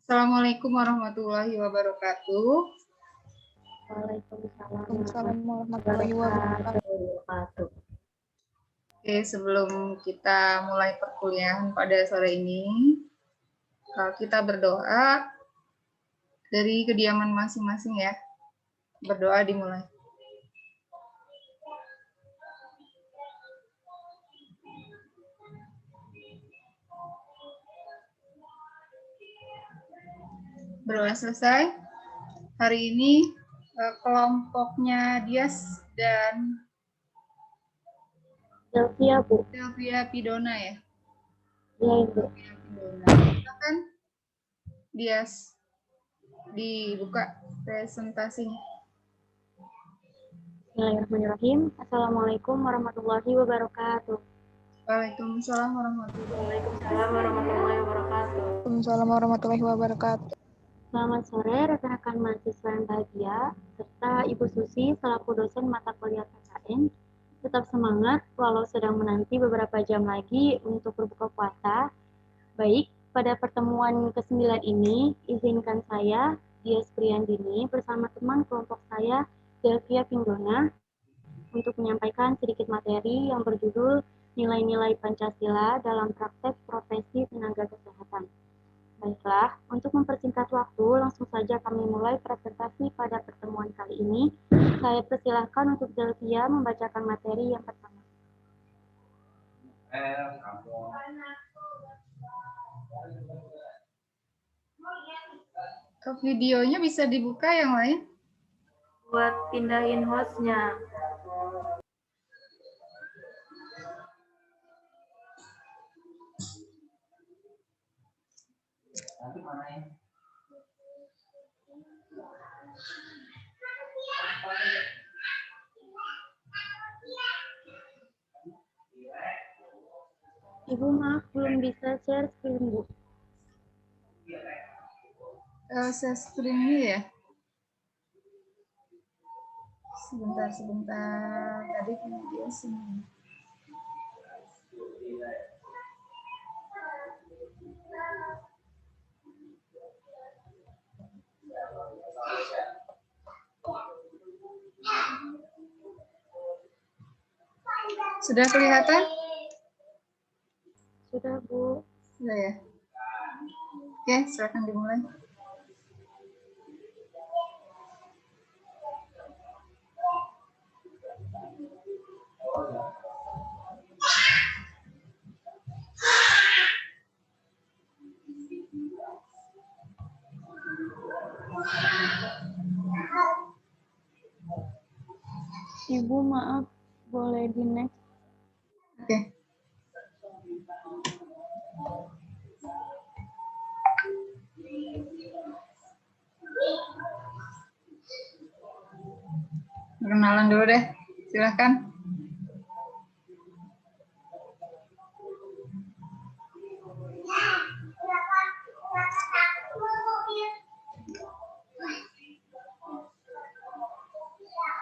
Assalamualaikum warahmatullahi wabarakatuh. Waalaikumsalam warahmatullahi wabarakatuh. Oke, sebelum kita mulai perkuliahan pada sore ini, kita berdoa dari kediaman masing-masing ya. Berdoa dimulai. Berdoa selesai. Hari ini kelompoknya Dias dan Delvia Pidona ya. Iya, Ibu. Silakan Dias dibuka presentasinya. Bismillahirrahmanirrahim. Assalamualaikum warahmatullahi wabarakatuh. Waalaikumsalam warahmatullahi wabarakatuh. Waalaikumsalam warahmatullahi wabarakatuh. Selamat sore rekan-rekan mahasiswa yang bahagia, serta Ibu Susi selaku dosen mata kuliah PKN. Tetap semangat walau sedang menanti beberapa jam lagi untuk berbuka puasa. Baik, pada pertemuan ke-9 ini, izinkan saya, Dias Priyandini, bersama teman kelompok saya, Delvia Pindona, untuk menyampaikan sedikit materi yang berjudul Nilai-nilai Pancasila dalam Praktek Profesi Tenaga Kesehatan. Baiklah, untuk mempersingkat waktu, langsung saja kami mulai presentasi pada pertemuan kali ini. Saya persilahkan untuk Delvia membacakan materi yang pertama. Videonya bisa dibuka yang lain? Buat pindahin hostnya. Ibu maaf belum bisa share screen, Bu. Share screen-nya ya? Sebentar. Tadi video sini. Sudah kelihatan? Sudah, Bu. Sudah ya? Oke, silakan dimulai. Ibu maaf, boleh di next? Oke. Perkenalan dulu deh, silakan.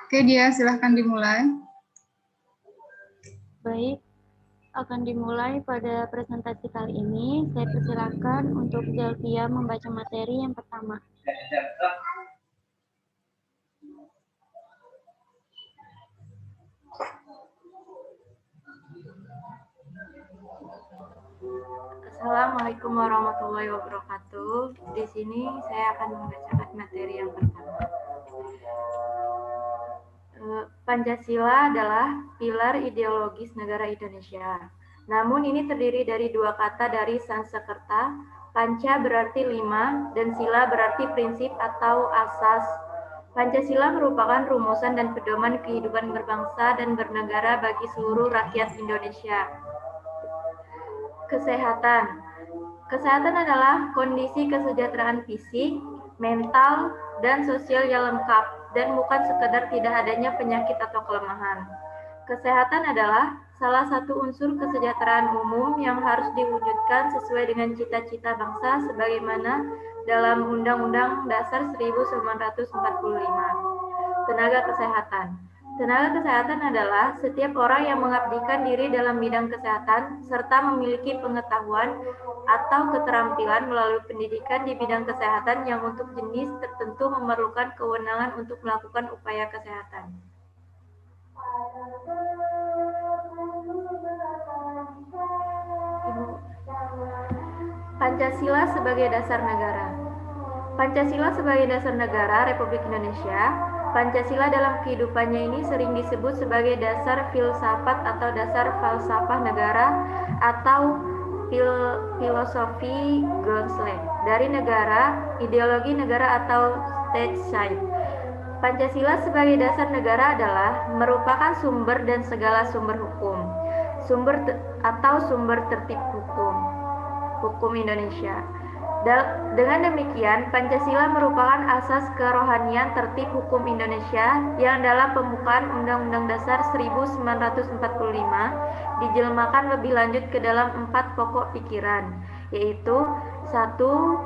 Oke, dia silahkan dimulai. Baik, akan dimulai pada presentasi kali ini. Saya persilakan untuk Delvia membaca materi yang pertama. Assalamualaikum warahmatullahi wabarakatuh. Di sini saya akan membacakan materi yang pertama. Pancasila adalah pilar ideologis negara Indonesia. Namun ini terdiri dari dua kata dari Sanskerta. Panca berarti 5 dan sila berarti prinsip atau asas. Pancasila merupakan rumusan dan pedoman kehidupan berbangsa dan bernegara bagi seluruh rakyat Indonesia. Kesehatan. Kesehatan adalah kondisi kesejahteraan fisik, mental, dan sosial yang lengkap dan bukan sekedar tidak adanya penyakit atau kelemahan. Kesehatan adalah salah satu unsur kesejahteraan umum yang harus diwujudkan sesuai dengan cita-cita bangsa sebagaimana dalam Undang-Undang Dasar 1945. Tenaga kesehatan. Tenaga kesehatan adalah setiap orang yang mengabdikan diri dalam bidang kesehatan serta memiliki pengetahuan atau keterampilan melalui pendidikan di bidang kesehatan yang untuk jenis tertentu memerlukan kewenangan untuk melakukan upaya kesehatan. Pancasila sebagai dasar negara. Pancasila sebagai dasar negara Republik Indonesia. Pancasila dalam kehidupannya ini sering disebut sebagai dasar filsafat atau dasar falsafah negara atau filosofi Grundslang dari negara, ideologi negara atau state side. Pancasila sebagai dasar negara adalah merupakan sumber dan segala sumber hukum, sumber tertib hukum Indonesia. Dengan demikian, Pancasila merupakan asas kerohanian tertib hukum Indonesia yang dalam pembukaan Undang-Undang Dasar 1945 dijelmakan lebih lanjut ke dalam 4 pokok pikiran, yaitu 1.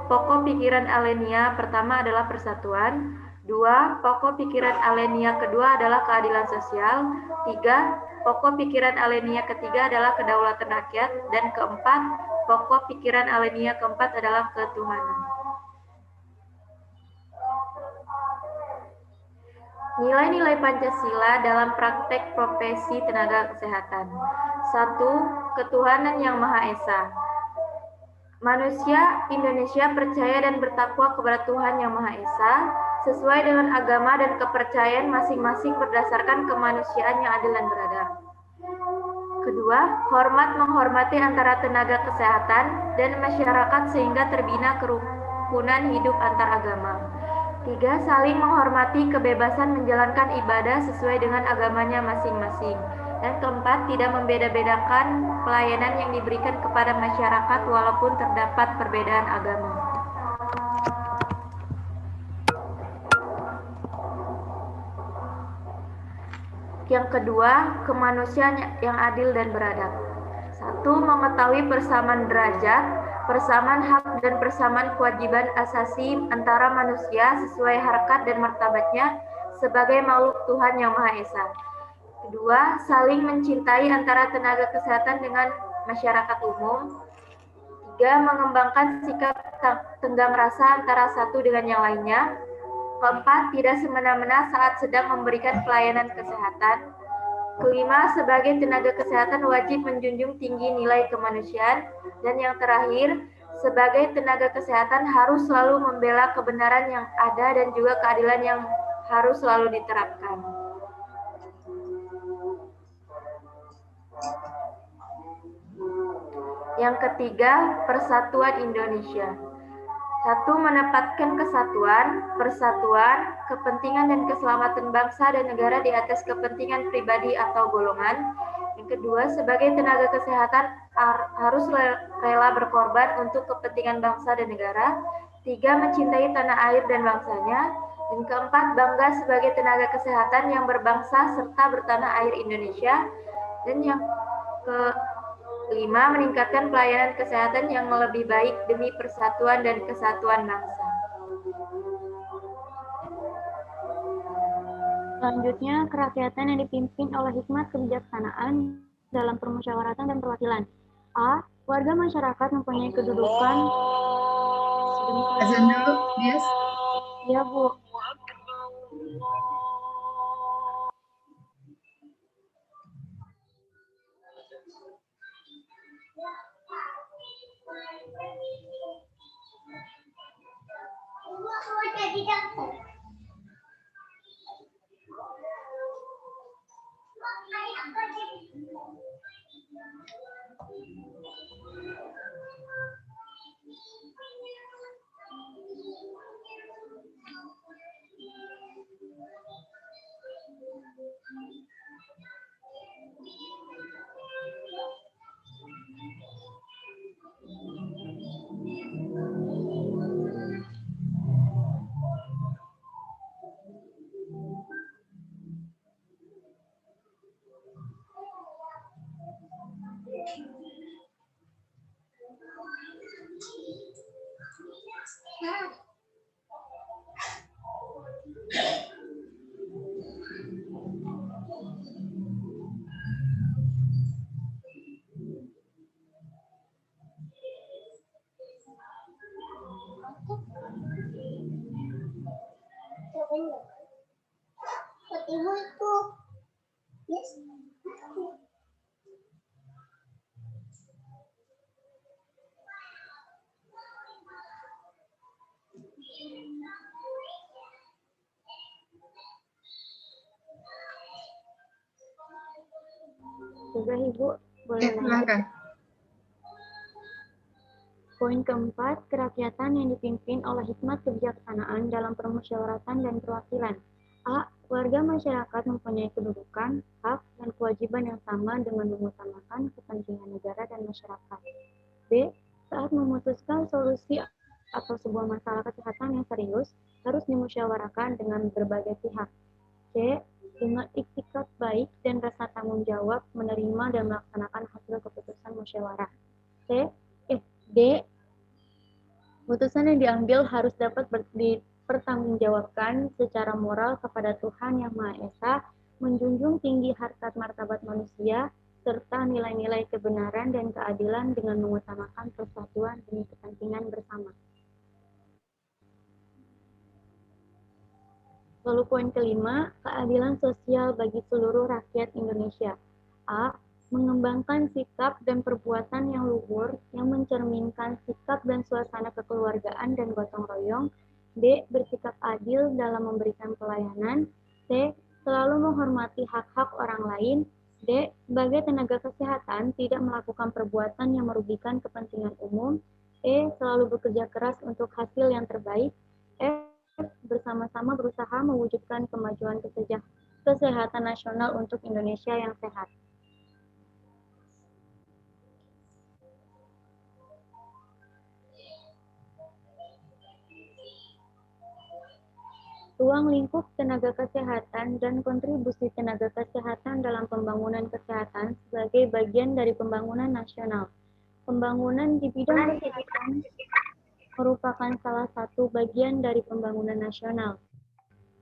Pokok pikiran alenia pertama adalah persatuan, 2. Pokok pikiran alenia kedua adalah keadilan sosial, 3. Pokok pikiran alenia ketiga adalah kedaulatan rakyat, dan keempat, pokok pikiran alenia keempat adalah ketuhanan. Nilai-nilai Pancasila dalam praktek profesi tenaga kesehatan. 1. Ketuhanan yang Maha Esa. Manusia Indonesia percaya dan bertakwa kepada Tuhan Yang Maha Esa sesuai dengan agama dan kepercayaan masing-masing berdasarkan kemanusiaan yang adil dan beradab. Kedua, menghormati antara tenaga kesehatan dan masyarakat sehingga terbina kerukunan hidup antar agama. 3. Saling menghormati kebebasan menjalankan ibadah sesuai dengan agamanya masing-masing. Dan keempat, tidak membeda-bedakan pelayanan yang diberikan kepada masyarakat walaupun terdapat perbedaan agama. Yang kedua, kemanusiaan yang adil dan beradab. 1. Mengetahui persamaan derajat, persamaan hak dan persamaan kewajiban asasi antara manusia sesuai harkat dan martabatnya sebagai makhluk Tuhan Yang Maha Esa. Kedua, saling mencintai antara tenaga kesehatan dengan masyarakat umum. 3. Mengembangkan sikap tenggang rasa antara satu dengan yang lainnya. Keempat, tidak semena-mena saat sedang memberikan pelayanan kesehatan. Kelima, sebagai tenaga kesehatan wajib menjunjung tinggi nilai kemanusiaan. Dan yang terakhir, sebagai tenaga kesehatan harus selalu membela kebenaran yang ada dan juga keadilan yang harus selalu diterapkan. Yang ketiga, persatuan Indonesia. 1. Menempatkan kesatuan, persatuan, kepentingan dan keselamatan bangsa dan negara di atas kepentingan pribadi atau golongan. Yang kedua, sebagai tenaga kesehatan harus rela berkorban untuk kepentingan bangsa dan negara. 3. Mencintai tanah air dan bangsanya. Dan keempat, bangga sebagai tenaga kesehatan yang berbangsa serta bertanah air Indonesia. Dan yang kelima, meningkatkan pelayanan kesehatan yang lebih baik demi persatuan dan kesatuan bangsa. Selanjutnya, kerakyatan yang dipimpin oleh hikmat kebijaksanaan dalam permusyawaratan dan perwakilan. A. Warga masyarakat mempunyai kedudukan. Azan dulu, yes. Ya, Bu. Sudah Ibu, boleh Ya, lanjut. silakan. Poin keempat, kerakyatan yang dipimpin oleh hikmat kebijaksanaan dalam permusyawaratan dan perwakilan. A. Warga masyarakat mempunyai kedudukan, hak, dan kewajiban yang sama dengan mengutamakan kepentingan negara dan masyarakat. B. Saat memutuskan solusi atau sebuah masalah kesehatan yang serius, harus dimusyawarahkan dengan berbagai pihak. C. Dengan iktikat baik dan rasa tanggung jawab menerima dan melaksanakan hasil keputusan musyawarah. D. Putusan yang diambil harus dapat dipertanggungjawabkan secara moral kepada Tuhan Yang Maha Esa, menjunjung tinggi harkat martabat manusia, serta nilai-nilai kebenaran dan keadilan dengan mengutamakan persatuan demi kepentingan bersama. Lalu poin kelima, keadilan sosial bagi seluruh rakyat Indonesia. A. Mengembangkan sikap dan perbuatan yang luhur yang mencerminkan sikap dan suasana kekeluargaan dan gotong royong. B. Bersikap adil dalam memberikan pelayanan. C. Selalu menghormati hak-hak orang lain. D. Sebagai tenaga kesehatan tidak melakukan perbuatan yang merugikan kepentingan umum. E. Selalu bekerja keras untuk hasil yang terbaik. F. Bersama-sama berusaha mewujudkan kemajuan kesehatan nasional untuk Indonesia yang sehat. Ruang lingkup tenaga kesehatan dan kontribusi tenaga kesehatan dalam pembangunan kesehatan sebagai bagian dari pembangunan nasional. Pembangunan di bidang kesehatan merupakan salah satu bagian dari pembangunan nasional.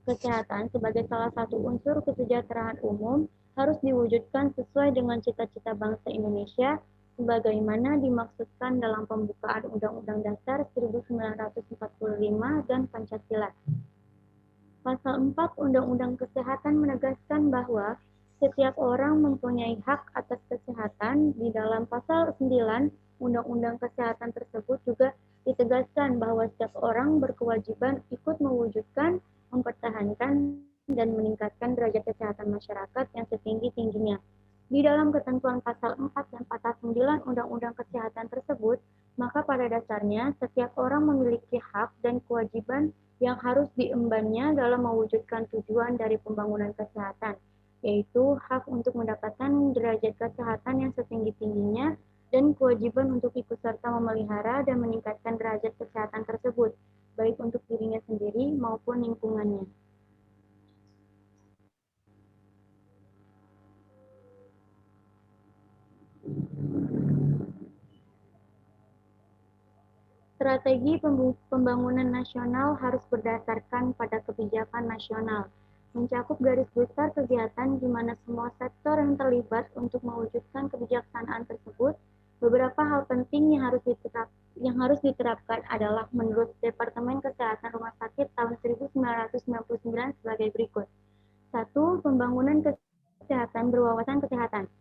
Kesehatan sebagai salah satu unsur kesejahteraan umum harus diwujudkan sesuai dengan cita-cita bangsa Indonesia sebagaimana dimaksudkan dalam pembukaan Undang-Undang Dasar 1945 dan Pancasila. Pasal 4 Undang-Undang Kesehatan menegaskan bahwa setiap orang mempunyai hak atas kesehatan. Di dalam pasal 9 Undang-Undang Kesehatan tersebut juga ditegaskan bahwa setiap orang berkewajiban ikut mewujudkan, mempertahankan, dan meningkatkan derajat kesehatan masyarakat yang setinggi-tingginya. Di dalam ketentuan pasal 4 dan pasal 9 Undang-Undang Kesehatan tersebut, maka pada dasarnya setiap orang memiliki hak dan kewajiban yang harus diembannya dalam mewujudkan tujuan dari pembangunan kesehatan, yaitu hak untuk mendapatkan derajat kesehatan yang setinggi-tingginya dan kewajiban untuk ikut serta memelihara dan meningkatkan derajat kesehatan tersebut, baik untuk dirinya sendiri maupun lingkungannya. Strategi pembangunan nasional harus berdasarkan pada kebijakan nasional, mencakup garis besar kegiatan di mana semua sektor yang terlibat untuk mewujudkan kebijaksanaan tersebut. Beberapa hal penting yang harus diterapkan adalah menurut Departemen Kesehatan Rumah Sakit tahun 1999 sebagai berikut. 1. Pembangunan kesehatan berwawasan kesehatan.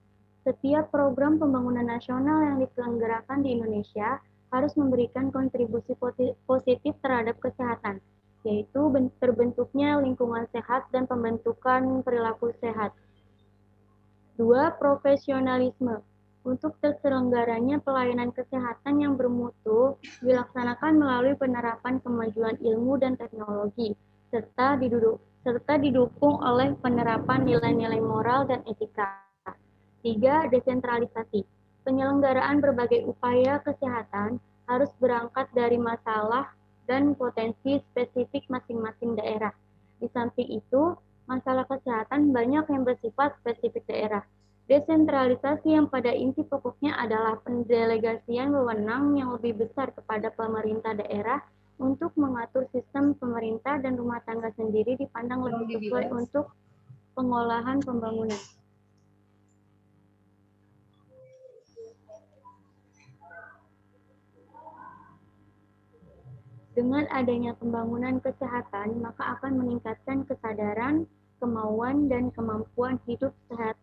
Setiap program pembangunan nasional yang diselenggarakan di Indonesia harus memberikan kontribusi positif terhadap kesehatan, yaitu terbentuknya lingkungan sehat dan pembentukan perilaku sehat. 2. Profesionalisme. Untuk terselenggaranya pelayanan kesehatan yang bermutu dilaksanakan melalui penerapan kemajuan ilmu dan teknologi, serta didukung oleh penerapan nilai-nilai moral dan etika. 3. Desentralisasi. Penyelenggaraan berbagai upaya kesehatan harus berangkat dari masalah dan potensi spesifik masing-masing daerah. Di samping itu, masalah kesehatan banyak yang bersifat spesifik daerah. Desentralisasi yang pada inti pokoknya adalah pendelegasian wewenang yang lebih besar kepada pemerintah daerah untuk mengatur sistem pemerintah dan rumah tangga sendiri dipandang lebih sesuai untuk pengolahan pembangunan. Dengan adanya pembangunan kesehatan, maka akan meningkatkan kesadaran, kemauan, dan kemampuan hidup sehat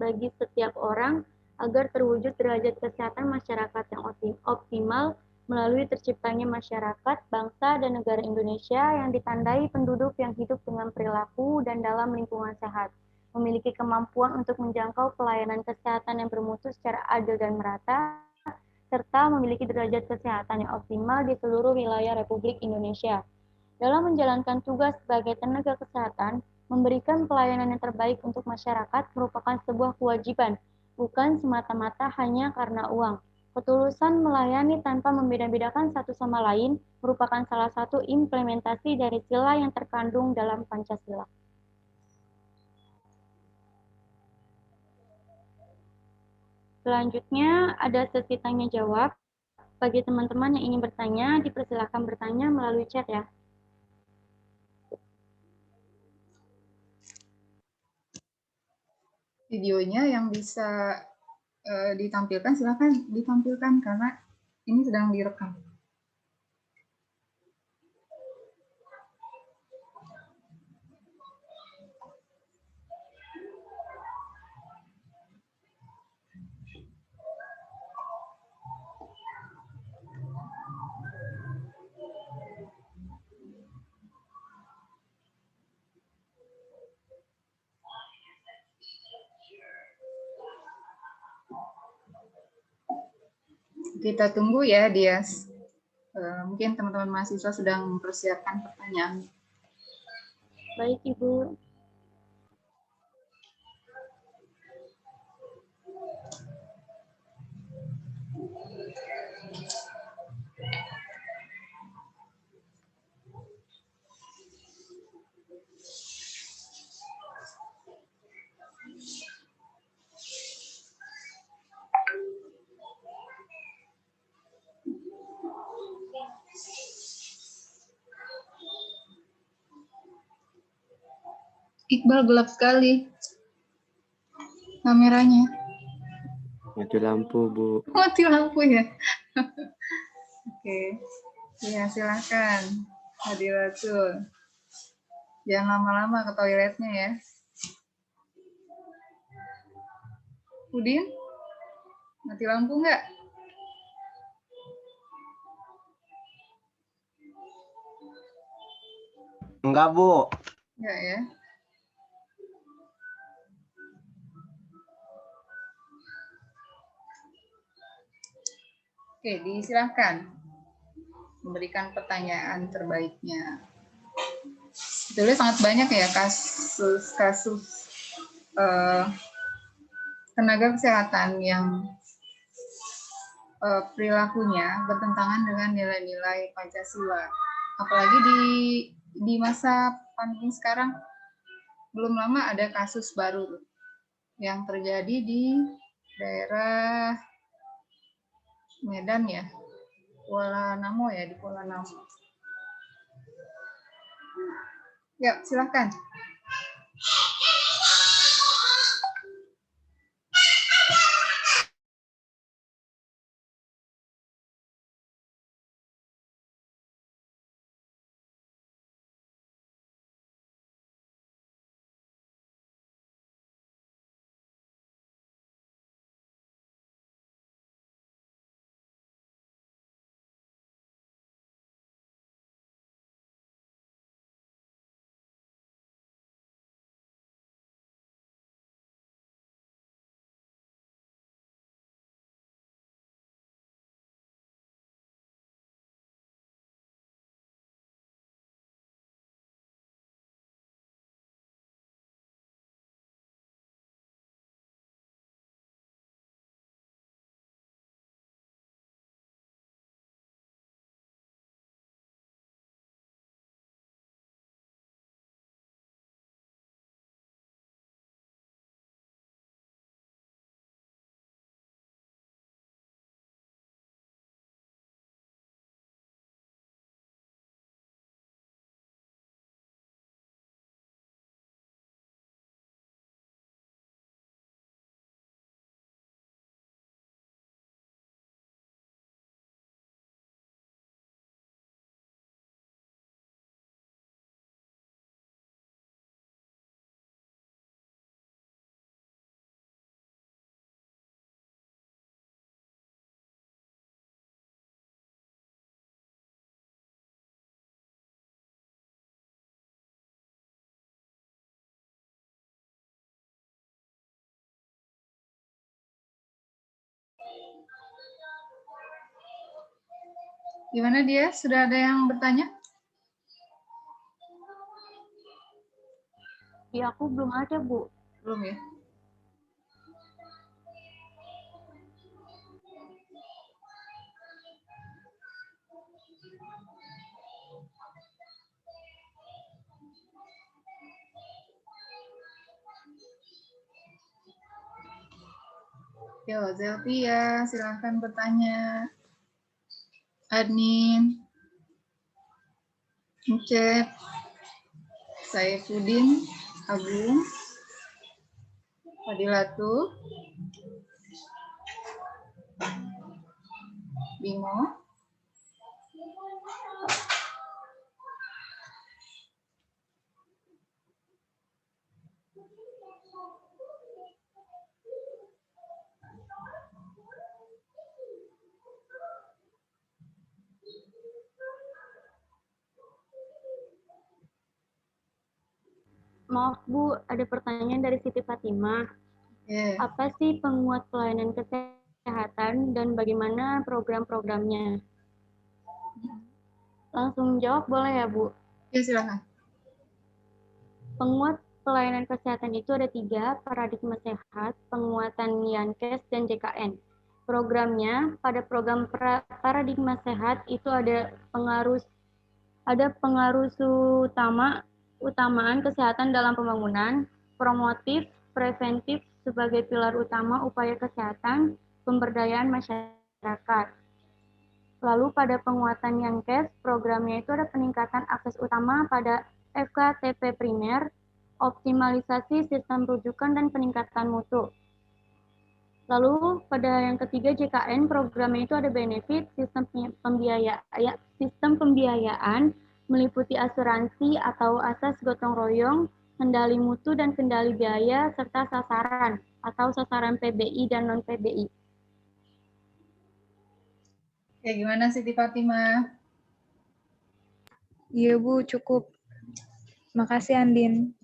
bagi setiap orang agar terwujud derajat kesehatan masyarakat yang optimal melalui terciptanya masyarakat, bangsa, dan negara Indonesia yang ditandai penduduk yang hidup dengan perilaku dan dalam lingkungan sehat, memiliki kemampuan untuk menjangkau pelayanan kesehatan yang bermutu secara adil dan merata, serta memiliki derajat kesehatan yang optimal di seluruh wilayah Republik Indonesia. Dalam menjalankan tugas sebagai tenaga kesehatan, memberikan pelayanan yang terbaik untuk masyarakat merupakan sebuah kewajiban, bukan semata-mata hanya karena uang. Ketulusan melayani tanpa membeda-bedakan satu sama lain merupakan salah satu implementasi dari sila yang terkandung dalam Pancasila. Selanjutnya ada sesi tanya jawab. Bagi teman-teman yang ingin bertanya, dipersilakan bertanya melalui chat ya. Videonya yang bisa ditampilkan, silakan ditampilkan karena ini sedang direkam. Kita tunggu ya, Dias. Mungkin teman-teman mahasiswa sedang mempersiapkan pertanyaan. Baik, Ibu. Iqbal, gelap sekali kameranya. Mati lampu, Bu. Mati lampu ya. Oke. Ya, silakan. Hadilatul. Jangan lama-lama ke toiletnya ya. Udin, mati lampu nggak? Enggak, Bu. Nggak ya. Oke, disilakan memberikan pertanyaan terbaiknya. Sebetulnya sangat banyak ya kasus-kasus tenaga kesehatan yang perilakunya bertentangan dengan nilai-nilai Pancasila. Apalagi di masa pandemi sekarang, belum lama ada kasus baru yang terjadi di daerah Medan ya, Kuala Namo ya, di Kuala Namo. Ya, silakan. Gimana dia? Sudah ada yang bertanya? Di aku belum ada, Bu. Belum ya? Ya, Zelvia, silahkan bertanya. Adnin, Ucep, Saifuddin, Agung, Fadilatu, Bimo, Maaf, Bu, ada pertanyaan dari Siti Fatimah. yeah. Apa sih penguat pelayanan kesehatan dan bagaimana program-programnya? Langsung jawab boleh ya, Bu? Ya, silakan. Penguat pelayanan kesehatan itu ada 3, paradigma sehat, penguatan Yankes, dan JKN. Programnya, pada program paradigma sehat itu ada pengaruh utamaan kesehatan dalam pembangunan, promotif, preventif sebagai pilar utama upaya kesehatan, pemberdayaan masyarakat. Lalu pada penguatan Yankes, programnya itu ada peningkatan akses utama pada FKTP primer, optimalisasi sistem rujukan dan peningkatan mutu. Lalu pada yang ketiga JKN, programnya itu ada benefit, sistem pembiayaan meliputi asuransi atau asas gotong royong, kendali mutu dan kendali biaya, serta sasaran atau sasaran PBI dan non-PBI. Ya, gimana Siti Fatimah? Iya Bu, cukup. Makasih Andin.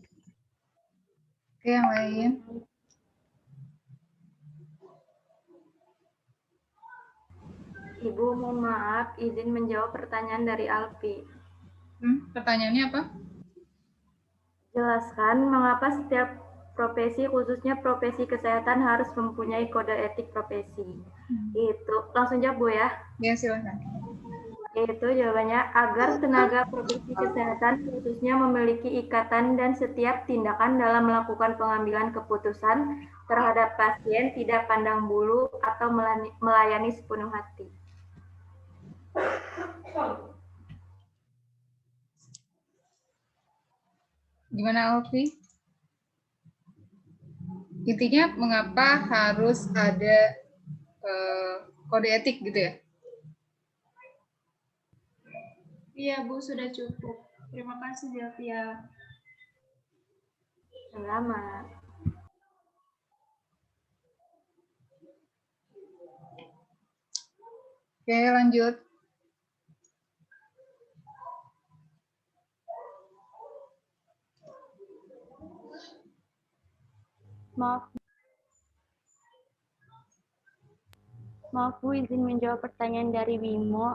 Oke, yang lain? Ibu, mohon maaf, izin menjawab pertanyaan dari Alfi. Pertanyaannya apa? Jelaskan mengapa setiap profesi, khususnya profesi kesehatan, harus mempunyai kode etik profesi. Itu langsung jawab Bu ya. Ya, silakan. Itu jawabannya, agar tenaga profesi kesehatan khususnya memiliki ikatan dan setiap tindakan dalam melakukan pengambilan keputusan terhadap pasien tidak pandang bulu atau melayani sepenuh hati. Gimana Alfi? Intinya mengapa harus ada kode etik gitu ya? Iya Bu, sudah cukup. Terima kasih Zelvia. Selamat. Oke, lanjut. Maaf Bu, izin menjawab pertanyaan dari Bimo.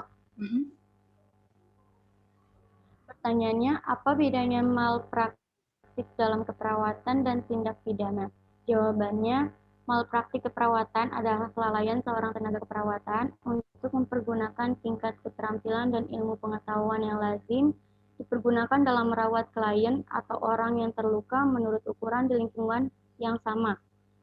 Pertanyaannya, apa bedanya malpraktik dalam keperawatan dan tindak pidana? Jawabannya, malpraktik keperawatan adalah kelalaian seorang tenaga keperawatan untuk mempergunakan tingkat keterampilan dan ilmu pengetahuan yang lazim dipergunakan dalam merawat klien atau orang yang terluka menurut ukuran di lingkungan yang sama.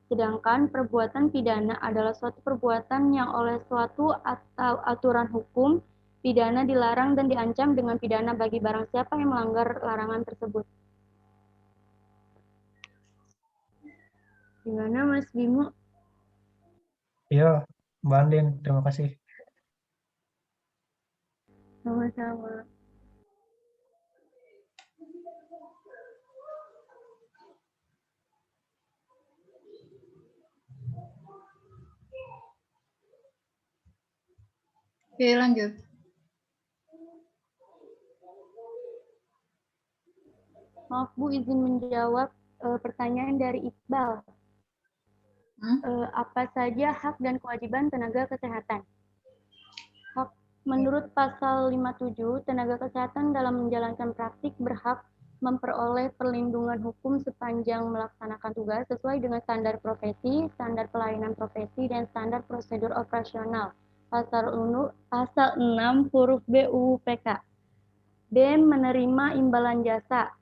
Sedangkan perbuatan pidana adalah suatu perbuatan yang oleh suatu atau aturan hukum pidana dilarang dan diancam dengan pidana bagi barang siapa yang melanggar larangan tersebut. Gimana Mas Bimo? Iya, Mbak Andin, terima kasih. Sama-sama. Oke, lanjut. Maaf Bu, izin menjawab pertanyaan dari Iqbal. Apa saja hak dan kewajiban tenaga kesehatan? Hak Menurut pasal 57, tenaga kesehatan dalam menjalankan praktik berhak memperoleh perlindungan hukum sepanjang melaksanakan tugas sesuai dengan standar profesi, standar pelayanan profesi, dan standar prosedur operasional. Pasal 6 huruf B UU PK. B. Menerima imbalan jasa.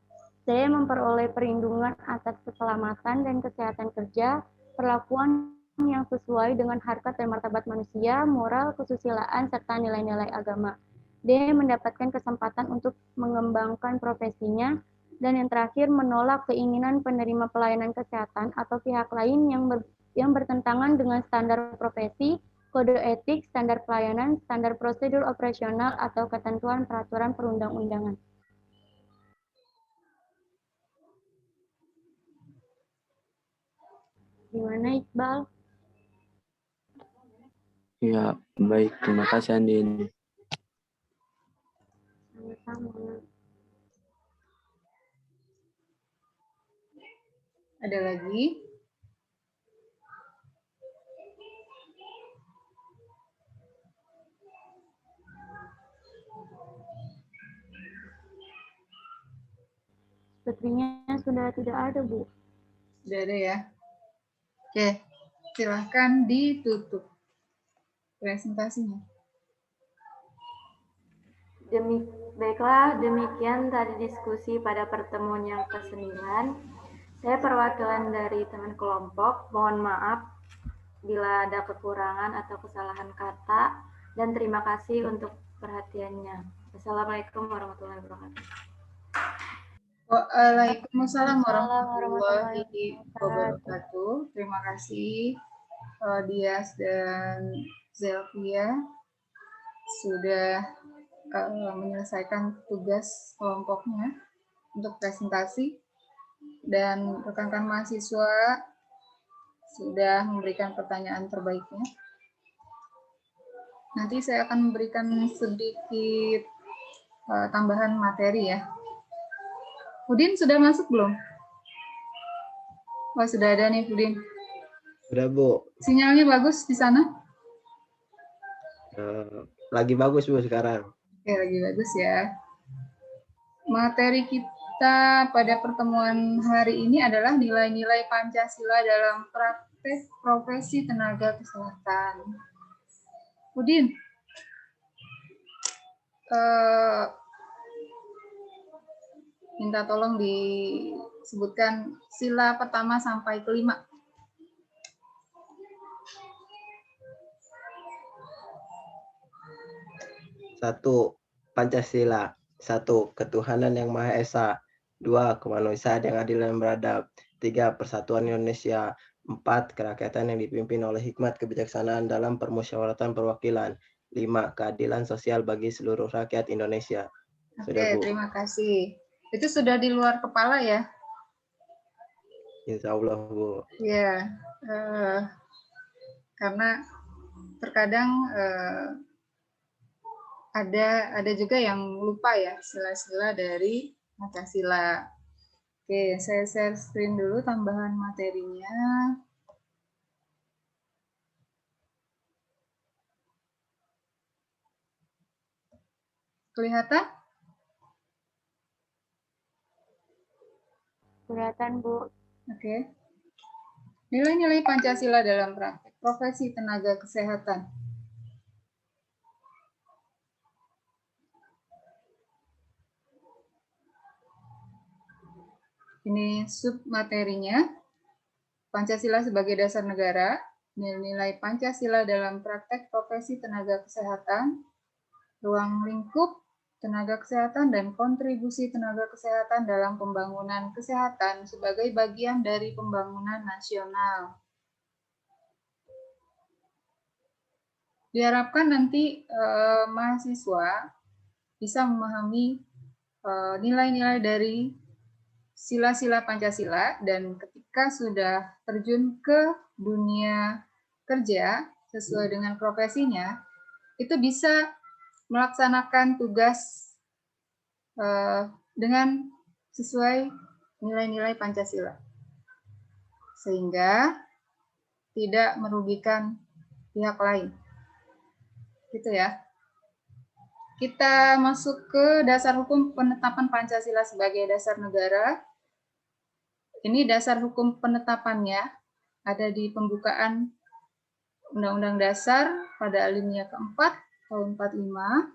C. Memperoleh perlindungan atas keselamatan dan kesehatan kerja, perlakuan yang sesuai dengan harkat dan martabat manusia, moral, kesusilaan, serta nilai-nilai agama. D. Mendapatkan kesempatan untuk mengembangkan profesinya. Dan yang terakhir, menolak keinginan penerima pelayanan kesehatan atau pihak lain yang bertentangan dengan standar profesi, kode etik, standar pelayanan, standar prosedur operasional, atau ketentuan peraturan perundang-undangan. Gimana, Iqbal? Ya, baik. Terima kasih, Andin. Sama-sama. Ada lagi? Sepertinya sudah tidak ada, Bu. Sudah ada ya? Oke, silahkan ditutup presentasinya. Baiklah, demikian tadi diskusi pada pertemuan yang ke-9. Saya perwakilan dari teman kelompok, mohon maaf bila ada kekurangan atau kesalahan kata, dan terima kasih untuk perhatiannya. Assalamualaikum warahmatullahi wabarakatuh. Waalaikumsalam warahmatullahi wabarakatuh. Terima kasih Dias dan Zelvia sudah menyelesaikan tugas kelompoknya untuk presentasi, dan rekan-rekan mahasiswa sudah memberikan pertanyaan terbaiknya. Nanti saya akan memberikan sedikit tambahan materi ya. Udin sudah masuk belum? Wah, sudah ada nih Udin. Sudah, Bu. Sinyalnya bagus di sana? Lagi bagus, Bu, sekarang. Oke, lagi bagus ya. Materi kita pada pertemuan hari ini adalah nilai-nilai Pancasila dalam praktek profesi tenaga kesehatan. Udin, minta tolong disebutkan sila pertama sampai kelima. Satu, Pancasila. 1. Ketuhanan yang Maha Esa. 2. Kemanusiaan yang adil dan beradab. 3. Persatuan Indonesia. 4. Kerakyatan yang dipimpin oleh hikmat kebijaksanaan dalam permusyawaratan perwakilan. 5. Keadilan sosial bagi seluruh rakyat Indonesia. Sudah, Oke, Bu. terima kasih. Itu sudah di luar kepala ya? Insya Allah, Bu. Ya, karena terkadang ada juga yang lupa ya sila-sila dari Pancasila. Oke, saya share screen dulu tambahan materinya. Kelihatan? Kelihatan, Bu. Oke. Nilai-nilai Pancasila dalam praktek profesi tenaga kesehatan. Ini submaterinya. Pancasila sebagai dasar negara, nilai Pancasila dalam praktek profesi tenaga kesehatan, ruang lingkup tenaga kesehatan, dan kontribusi tenaga kesehatan dalam pembangunan kesehatan sebagai bagian dari pembangunan nasional. Diharapkan nanti mahasiswa bisa memahami nilai-nilai dari sila-sila Pancasila, dan ketika sudah terjun ke dunia kerja sesuai dengan profesinya, itu bisa melaksanakan tugas dengan sesuai nilai-nilai Pancasila, sehingga tidak merugikan pihak lain. Gitu ya. Kita masuk ke dasar hukum penetapan Pancasila sebagai dasar negara. Ini dasar hukum penetapannya ada di pembukaan Undang-Undang Dasar pada alinea keempat tahun 45.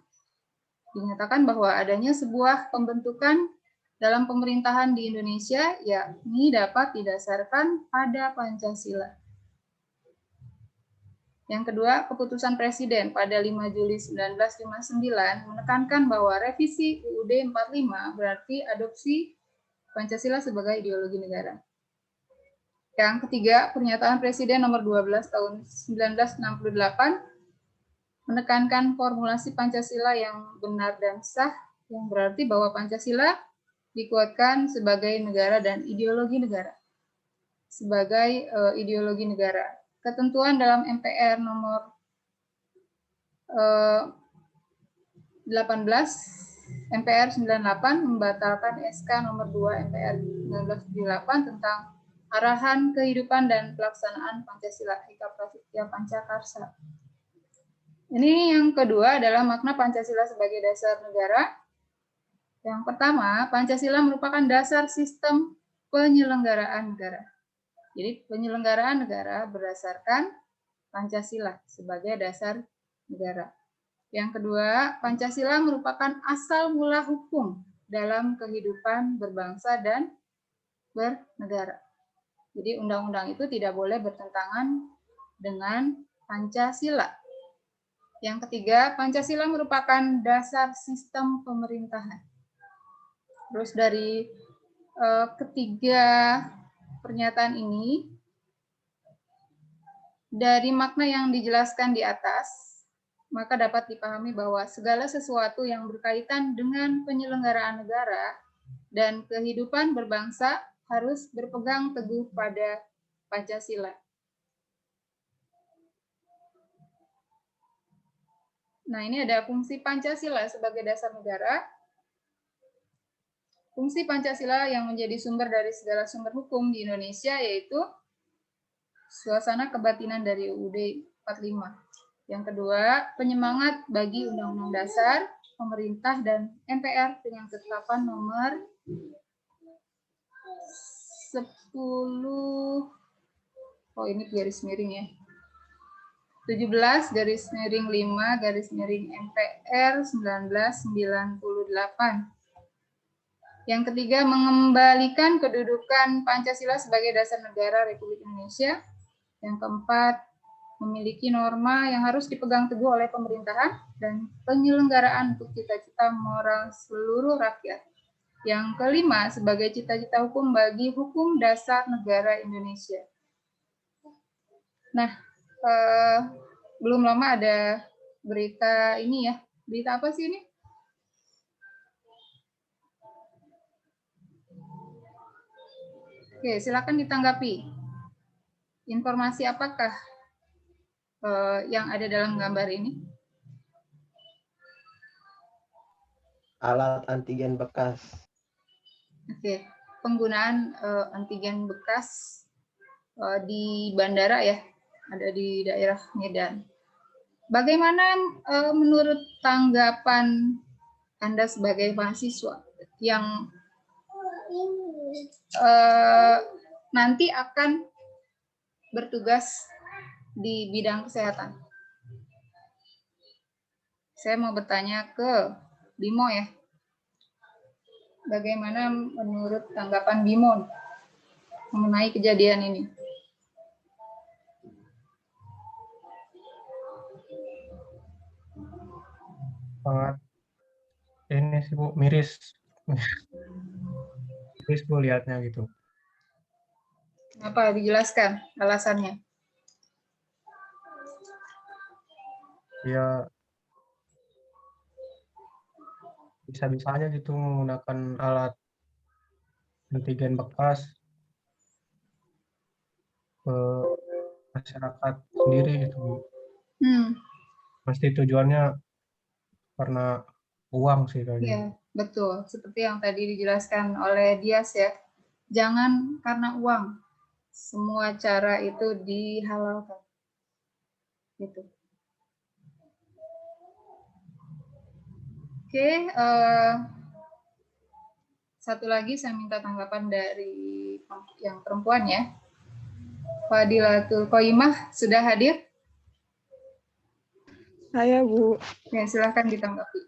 Dinyatakan bahwa adanya sebuah pembentukan dalam pemerintahan di Indonesia yakni dapat didasarkan pada Pancasila. Yang kedua, keputusan Presiden pada 5 Juli 1959 menekankan bahwa revisi UUD 45 berarti adopsi Pancasila sebagai ideologi negara. Yang ketiga, pernyataan Presiden nomor 12 tahun 1968 menekankan formulasi Pancasila yang benar dan sah, yang berarti bahwa Pancasila dikuatkan sebagai negara dan ideologi negara. Sebagai ideologi negara. Ketentuan dalam MPR nomor 18 MPR 98 membatalkan SK nomor 2 MPR 1978 tentang arahan kehidupan dan pelaksanaan Pancasila Eka Prasetya Pancakarsa. Ini yang kedua adalah makna Pancasila sebagai dasar negara. Yang pertama, Pancasila merupakan dasar sistem penyelenggaraan negara. Jadi penyelenggaraan negara berdasarkan Pancasila sebagai dasar negara. Yang kedua, Pancasila merupakan asal mula hukum dalam kehidupan berbangsa dan bernegara. Jadi undang-undang itu tidak boleh bertentangan dengan Pancasila. Yang ketiga, Pancasila merupakan dasar sistem pemerintahan. Terus dari ketiga pernyataan ini, dari makna yang dijelaskan di atas, maka dapat dipahami bahwa segala sesuatu yang berkaitan dengan penyelenggaraan negara dan kehidupan berbangsa harus berpegang teguh pada Pancasila. Nah, ini ada fungsi Pancasila sebagai dasar negara. Fungsi Pancasila yang menjadi sumber dari segala sumber hukum di Indonesia yaitu suasana kebatinan dari UUD 45. Yang kedua, penyemangat bagi Undang-Undang Dasar, pemerintah, dan MPR dengan ketetapan nomor 10, ini garis miring ya, 17 garis miring 5 garis miring MPR 1998. Yang ketiga, mengembalikan kedudukan Pancasila sebagai dasar negara Republik Indonesia. Yang keempat, memiliki norma yang harus dipegang teguh oleh pemerintahan dan penyelenggaraan untuk cita-cita moral seluruh rakyat. Yang kelima, sebagai cita-cita hukum bagi hukum dasar negara Indonesia. Nah, belum lama ada berita ini ya. Berita apa sih ini? Oke, silakan ditanggapi. Informasi apakah yang ada dalam gambar ini? Alat antigen bekas. Oke, penggunaan antigen bekas di bandara ya, ada di daerah Medan. Bagaimana menurut tanggapan Anda sebagai mahasiswa yang nanti akan bertugas di bidang kesehatan? Saya mau bertanya ke Bimo ya. Bagaimana menurut tanggapan Bimo mengenai kejadian ini? Sangat ini sih Bu, miris. Miris Bu lihatnya gitu. Kenapa? Dijelaskan alasannya. Ya bisa-bisanya gitu menggunakan alat antigen bekas ke masyarakat sendiri gitu Bu. Pasti tujuannya karena uang sih kayaknya. Iya, betul. Seperti yang tadi dijelaskan oleh Dias ya. Jangan karena uang. Semua cara itu dihalalkan. Gitu. Oke, satu lagi saya minta tanggapan dari yang perempuan ya. Fadilatul Qoimah sudah hadir? Saya, Bu. Ya, silahkan ditanggapi.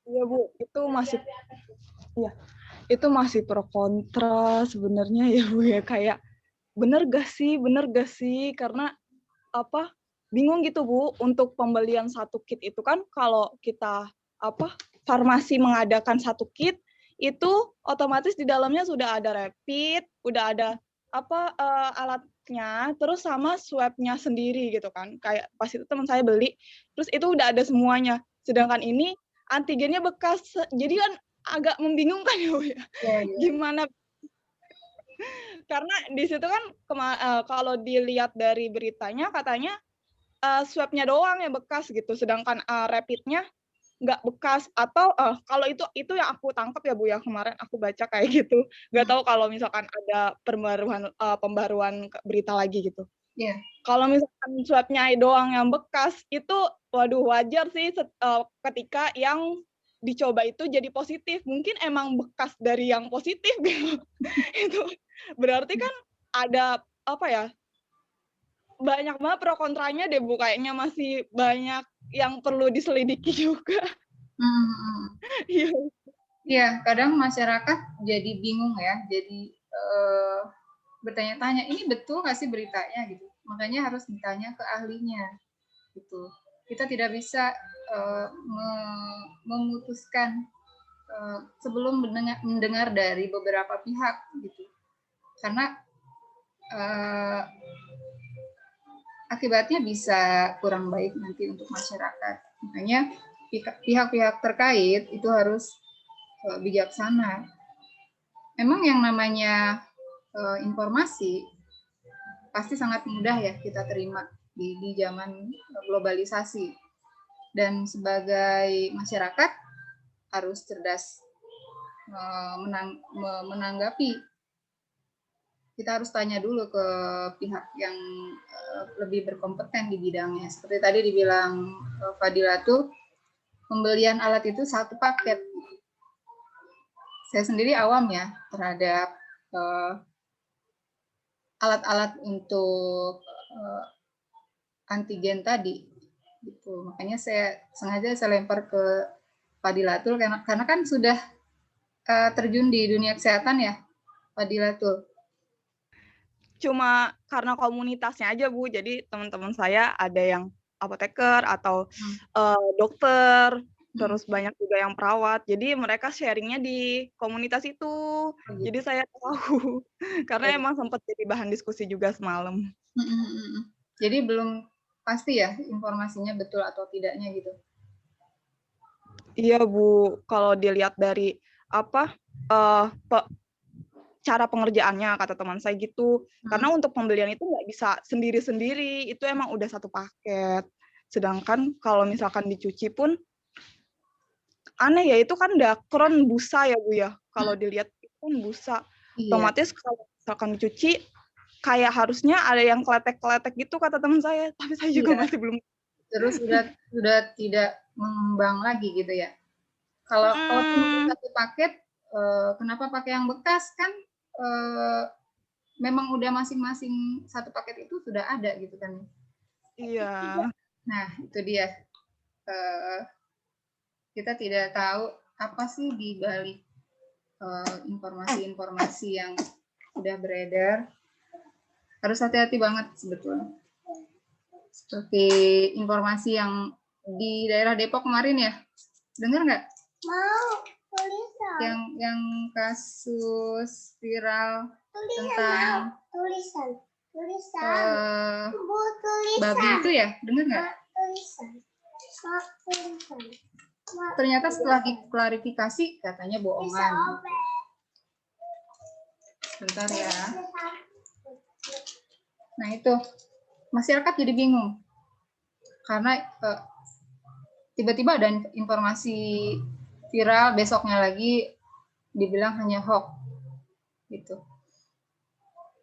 Iya, Bu. Itu masih pro kontra sebenarnya ya, Bu ya. Kayak bener gak sih? Karena apa? Bingung gitu, Bu, untuk pembelian satu kit itu kan kalau kita farmasi mengadakan satu kit itu otomatis di dalamnya sudah ada rapid, udah ada alatnya, terus sama swabnya sendiri gitu kan. Kayak pas itu teman saya beli, terus itu udah ada semuanya. Sedangkan ini antigennya bekas, jadi kan agak membingungkan ya, Bu ya. Gimana? Karena di situ kan kalau dilihat dari beritanya katanya swabnya doang yang bekas gitu, sedangkan rapidnya nggak bekas. Atau kalau itu yang aku tangkap ya, Bu ya, kemarin aku baca kayak gitu. Nggak tahu kalau misalkan ada pembaruan berita lagi gitu. Yeah. Kalau misalkan swabnya doang yang bekas itu, waduh, wajar sih ketika yang dicoba itu jadi positif. Mungkin emang bekas dari yang positif gitu. Itu berarti kan ada banyak banget pro kontranya deh, Bu. Kayaknya masih banyak yang perlu diselidiki juga. Iya. Iya, kadang masyarakat jadi bingung ya, jadi bertanya-tanya, ini betul nggak sih beritanya gitu. Makanya harus ditanya ke ahlinya gitu. Kita tidak bisa memutuskan sebelum mendengar dari beberapa pihak gitu. Karena akibatnya bisa kurang baik nanti untuk masyarakat. Makanya pihak-pihak terkait itu harus bijaksana. Memang yang namanya informasi pasti sangat mudah ya kita terima di zaman globalisasi. Dan sebagai masyarakat harus cerdas menanggapi. Kita harus tanya dulu ke pihak yang lebih berkompeten di bidangnya. Seperti tadi dibilang Fadila tuh, pembelian alat itu satu paket. Saya sendiri awam ya terhadap alat-alat untuk antigen tadi. Gitu. Makanya sengaja saya lempar ke Fadilatul karena kan sudah terjun di dunia kesehatan ya, Fadilatul. Cuma karena komunitasnya aja, Bu. Jadi teman-teman saya ada yang apoteker atau dokter, terus banyak juga yang perawat. Jadi mereka sharingnya di komunitas itu. Jadi saya tahu. Karena emang sempat jadi bahan diskusi juga semalam. Jadi belum pasti ya informasinya betul atau tidaknya gitu. Iya, Bu. Kalau dilihat dari cara pengerjaannya, kata teman saya gitu. Karena untuk pembelian itu nggak bisa sendiri-sendiri, itu emang udah satu paket. Sedangkan kalau misalkan dicuci pun, aneh ya, itu kan dakron busa ya, Bu ya. Kalau dilihat itu kan busa. Otomatis kalau misalkan dicuci, kayak harusnya ada yang kletek-kletek gitu, kata teman saya. Tapi saya juga masih belum. Terus sudah tidak mengembang lagi gitu ya. Kalau cuma satu paket, kenapa pakai yang bekas kan? Memang udah masing-masing satu paket itu sudah ada gitu kan. Iya. Nah, itu dia. Kita tidak tahu apa sih di balik informasi-informasi yang sudah beredar. Harus hati-hati banget sebetulnya. Seperti informasi yang di daerah Depok kemarin ya. Dengar nggak? Mau. Tulisan. Yang kasus viral tentang tulisan. Babi itu ya, dengar nggak? Tulisan. Ternyata setelah diklarifikasi katanya bohongan. Sebentar ya. Nah itu masyarakat jadi bingung karena tiba-tiba ada informasi viral, besoknya lagi dibilang hanya hoax gitu.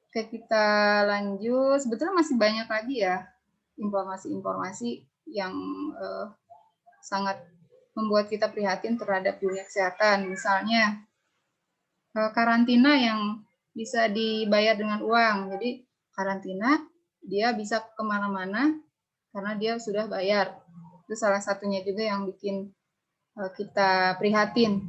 Oke, kita lanjut. Sebetulnya masih banyak lagi ya informasi-informasi yang sangat membuat kita prihatin terhadap dunia kesehatan. Misalnya karantina yang bisa dibayar dengan uang. Jadi karantina dia bisa kemana-mana karena dia sudah bayar. Itu salah satunya juga yang bikin kita prihatin.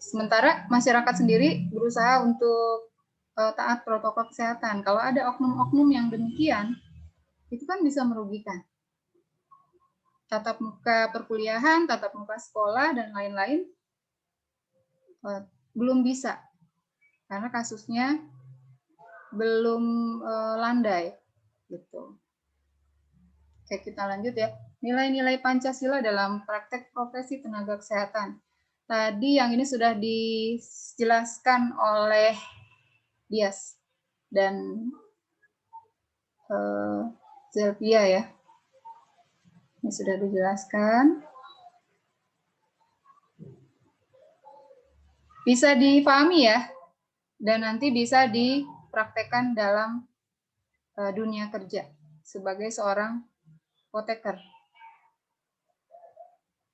Sementara masyarakat sendiri berusaha untuk taat protokol kesehatan. Kalau ada oknum-oknum yang demikian, itu kan bisa merugikan. Tatap muka perkuliahan, tatap muka sekolah, dan lain-lain belum bisa. Karena kasusnya belum landai. Gitu. Oke, kita lanjut ya. Nilai-nilai Pancasila dalam praktek profesi tenaga kesehatan. Tadi yang ini sudah dijelaskan oleh Dias dan Zelvia ya. Ini sudah dijelaskan. Bisa dipahami ya, dan nanti bisa dipraktekkan dalam dunia kerja sebagai seorang apoteker.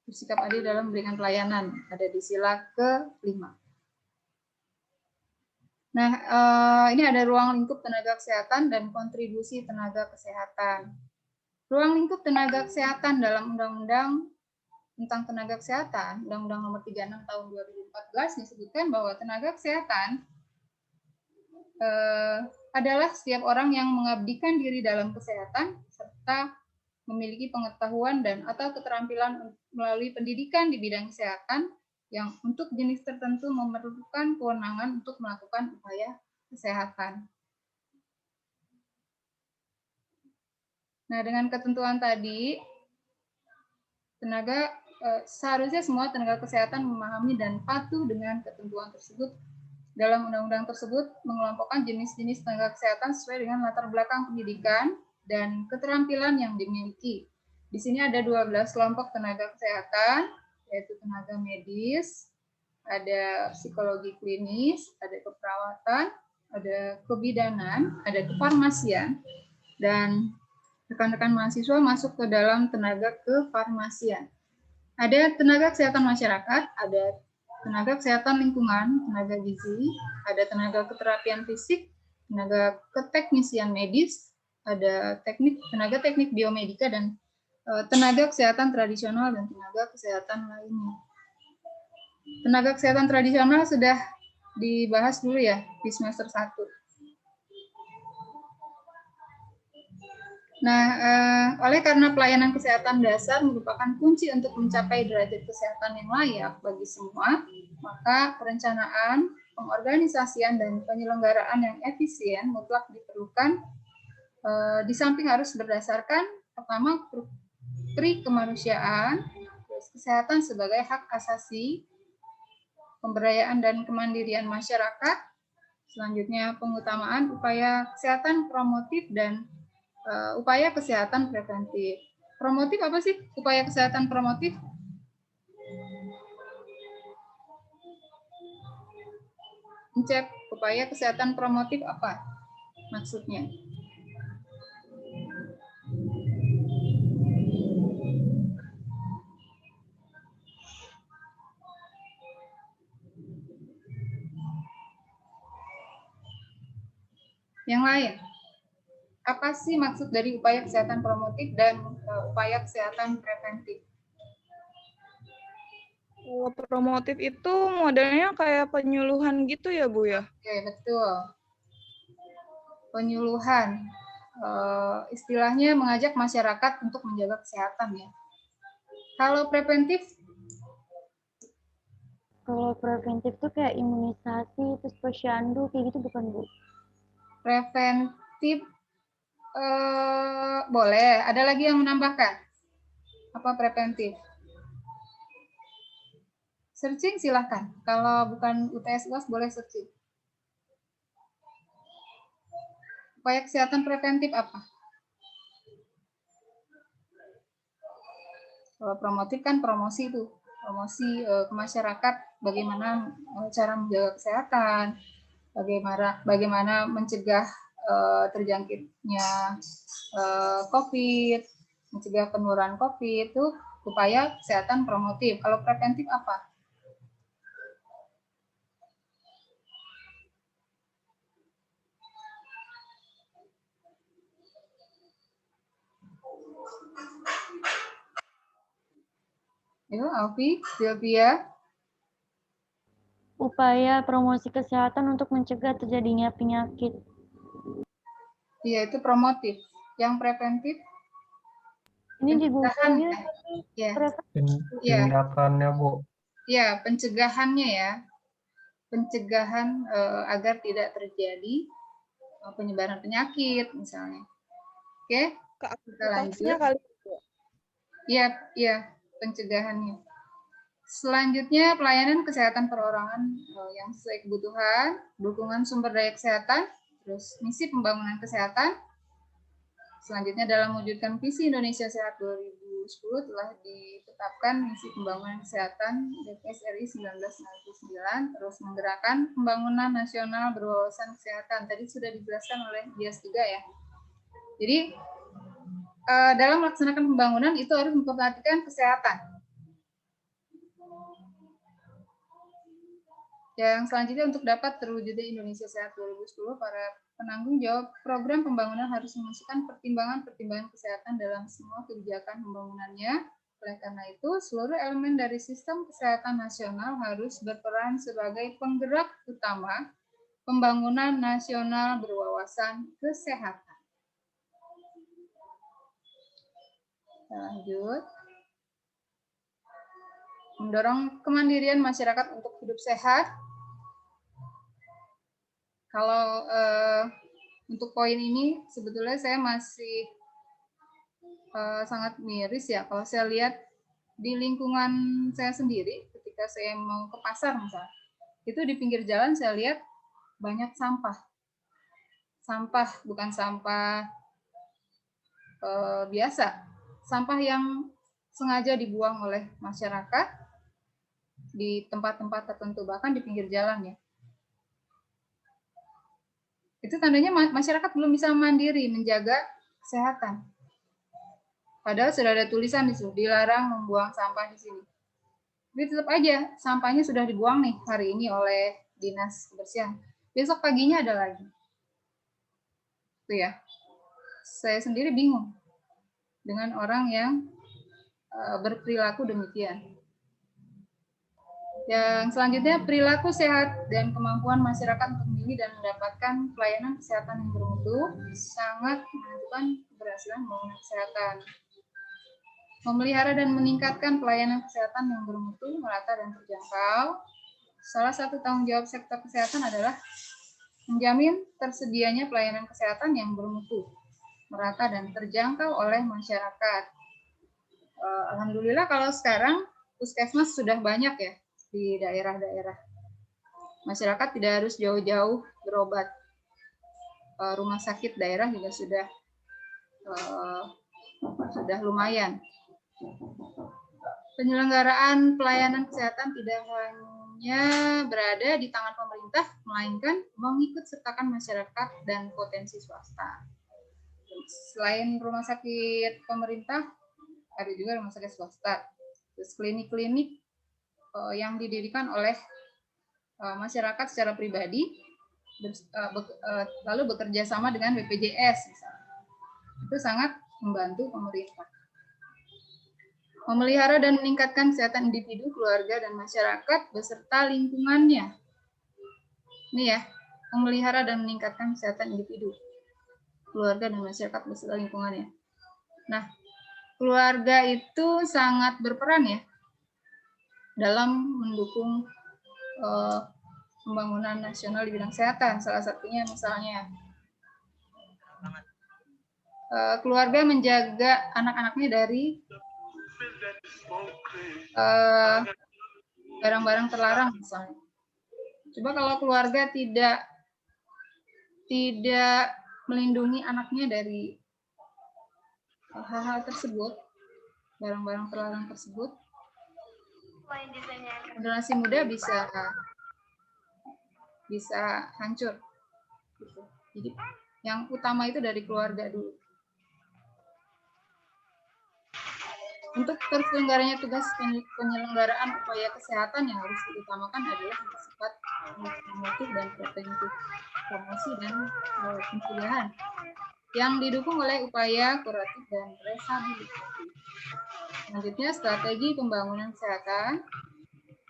Bersikap adil dalam memberikan pelayanan, ada di sila ke-5. Nah, ini ada ruang lingkup tenaga kesehatan dan kontribusi tenaga kesehatan. Ruang lingkup tenaga kesehatan dalam Undang-Undang tentang Tenaga Kesehatan, Undang-Undang Nomor 36 Tahun 2014 disebutkan bahwa tenaga kesehatan adalah setiap orang yang mengabdikan diri dalam kesehatan serta memiliki pengetahuan dan atau keterampilan melalui pendidikan di bidang kesehatan yang untuk jenis tertentu memerlukan kewenangan untuk melakukan upaya kesehatan. Nah, dengan ketentuan tadi, seharusnya semua tenaga kesehatan memahami dan patuh dengan ketentuan tersebut. Dalam undang-undang tersebut mengelompokkan jenis-jenis tenaga kesehatan sesuai dengan latar belakang pendidikan dan keterampilan yang dimiliki. Di sini ada 12 kelompok tenaga kesehatan, yaitu tenaga medis, ada psikologi klinis, ada keperawatan, ada kebidanan, ada kefarmasian, dan rekan-rekan mahasiswa masuk ke dalam tenaga kefarmasian. Ada tenaga kesehatan masyarakat, ada tenaga kesehatan lingkungan, tenaga gizi, ada tenaga keterapian fisik, tenaga keteknisian medis, ada tenaga teknik biomedika, dan tenaga kesehatan tradisional dan tenaga kesehatan lainnya. Tenaga kesehatan tradisional sudah dibahas dulu ya di semester 1. Nah, oleh karena pelayanan kesehatan dasar merupakan kunci untuk mencapai derajat kesehatan yang layak bagi semua, maka perencanaan, pengorganisasian, dan penyelenggaraan yang efisien mutlak diperlukan. Di samping harus berdasarkan, pertama, pri kemanusiaan, kesehatan sebagai hak asasi, pemberdayaan dan kemandirian masyarakat, selanjutnya pengutamaan upaya kesehatan promotif dan upaya kesehatan preventif. Promotif apa sih? Upaya kesehatan promotif? Cek upaya kesehatan promotif apa maksudnya? Yang lain? Apa sih maksud dari upaya kesehatan promotif dan upaya kesehatan preventif? Kalau promotif itu modelnya kayak penyuluhan gitu ya, Bu ya? Oke, betul. Penyuluhan. Istilahnya mengajak masyarakat untuk menjaga kesehatan ya. Kalau preventif? Kalau preventif tuh kayak imunisasi, terus posyandu, kayak gitu bukan, Bu? Preventif boleh. Ada lagi yang menambahkan? Apa preventif? Searching silahkan. Kalau bukan UTS UAS boleh searching. Upaya kesehatan preventif apa? Kalau promotif kan promosi itu. Promosi ke masyarakat bagaimana cara menjaga kesehatan, bagaimana mencegah terjangkitnya COVID, mencegah penularan COVID, itu upaya kesehatan promotif. Kalau preventif apa? Yo, Alfi, Sylvia. Upaya promosi kesehatan untuk mencegah terjadinya penyakit. Iya, itu promotif. Yang preventif? Ini di Google-nya. Ya. Tindakannya, Bu. Ya, pencegahannya ya. Pencegahan agar tidak terjadi penyebaran penyakit misalnya. Oke, kita lanjut. Iya, pencegahannya. Selanjutnya pelayanan kesehatan perorangan yang sesuai kebutuhan, dukungan sumber daya kesehatan, terus misi pembangunan kesehatan. Selanjutnya dalam mewujudkan visi Indonesia Sehat 2010 telah ditetapkan misi pembangunan kesehatan DPS RI 1999, terus menggerakkan pembangunan nasional berwawasan kesehatan. Tadi sudah dijelaskan oleh Dias juga ya. Jadi dalam melaksanakan pembangunan itu harus memperhatikan kesehatan. Yang selanjutnya untuk dapat terwujudnya Indonesia Sehat 2010, para penanggung jawab program pembangunan harus memasukkan pertimbangan-pertimbangan kesehatan dalam semua kebijakan pembangunannya. Oleh karena itu, seluruh elemen dari sistem kesehatan nasional harus berperan sebagai penggerak utama pembangunan nasional berwawasan kesehatan. Lanjut. Mendorong kemandirian masyarakat untuk hidup sehat. Kalau untuk poin ini sebetulnya saya masih sangat miris ya. Kalau saya lihat di lingkungan saya sendiri, ketika saya mau ke pasar misalnya, itu di pinggir jalan saya lihat banyak sampah. Sampah bukan sampah biasa, sampah yang sengaja dibuang oleh masyarakat di tempat-tempat tertentu, bahkan di pinggir jalan ya. Itu tandanya masyarakat belum bisa mandiri menjaga kesehatan. Padahal sudah ada tulisan di situ, dilarang membuang sampah di sini. Tapi tetap aja sampahnya sudah dibuang nih hari ini oleh Dinas Kebersihan. Besok paginya ada lagi. Itu ya. Saya sendiri bingung dengan orang yang berperilaku demikian. Yang selanjutnya, perilaku sehat dan kemampuan masyarakat untuk memilih dan mendapatkan pelayanan kesehatan yang bermutu sangat menentukan keberhasilan pembangunan kesehatan. Memelihara dan meningkatkan pelayanan kesehatan yang bermutu, merata dan terjangkau. Salah satu tanggung jawab sektor kesehatan adalah menjamin tersedianya pelayanan kesehatan yang bermutu, merata dan terjangkau oleh masyarakat. Alhamdulillah kalau sekarang puskesmas sudah banyak ya di daerah-daerah. Masyarakat tidak harus jauh-jauh berobat. Rumah sakit daerah juga sudah lumayan. Penyelenggaraan pelayanan kesehatan tidak hanya berada di tangan pemerintah, melainkan mengikut sertakan masyarakat dan potensi swasta. Selain rumah sakit pemerintah, ada juga rumah sakit swasta. Terus klinik-klinik yang didirikan oleh masyarakat secara pribadi, lalu bekerja sama dengan BPJS misalnya. Itu sangat membantu pemerintah. Memelihara dan meningkatkan kesehatan individu, keluarga, dan masyarakat beserta lingkungannya. Ini ya, memelihara dan meningkatkan kesehatan individu, keluarga, dan masyarakat beserta lingkungannya. Nah, keluarga itu sangat berperan ya dalam mendukung pembangunan nasional di bidang kesehatan. Salah satunya misalnya keluarga menjaga anak-anaknya dari barang-barang terlarang misalnya. Coba kalau keluarga tidak melindungi anaknya dari hal-hal tersebut, barang-barang terlarang tersebut, generasi muda bisa hancur. Gitu. Jadi yang utama itu dari keluarga dulu. Untuk terselenggaranya tugas penyelenggaraan upaya kesehatan yang harus diutamakan adalah bersifat promotif dan preventif, promosi dan pencegahan, yang didukung oleh upaya kuratif dan rehabilitasi. Selanjutnya, strategi pembangunan kesehatan.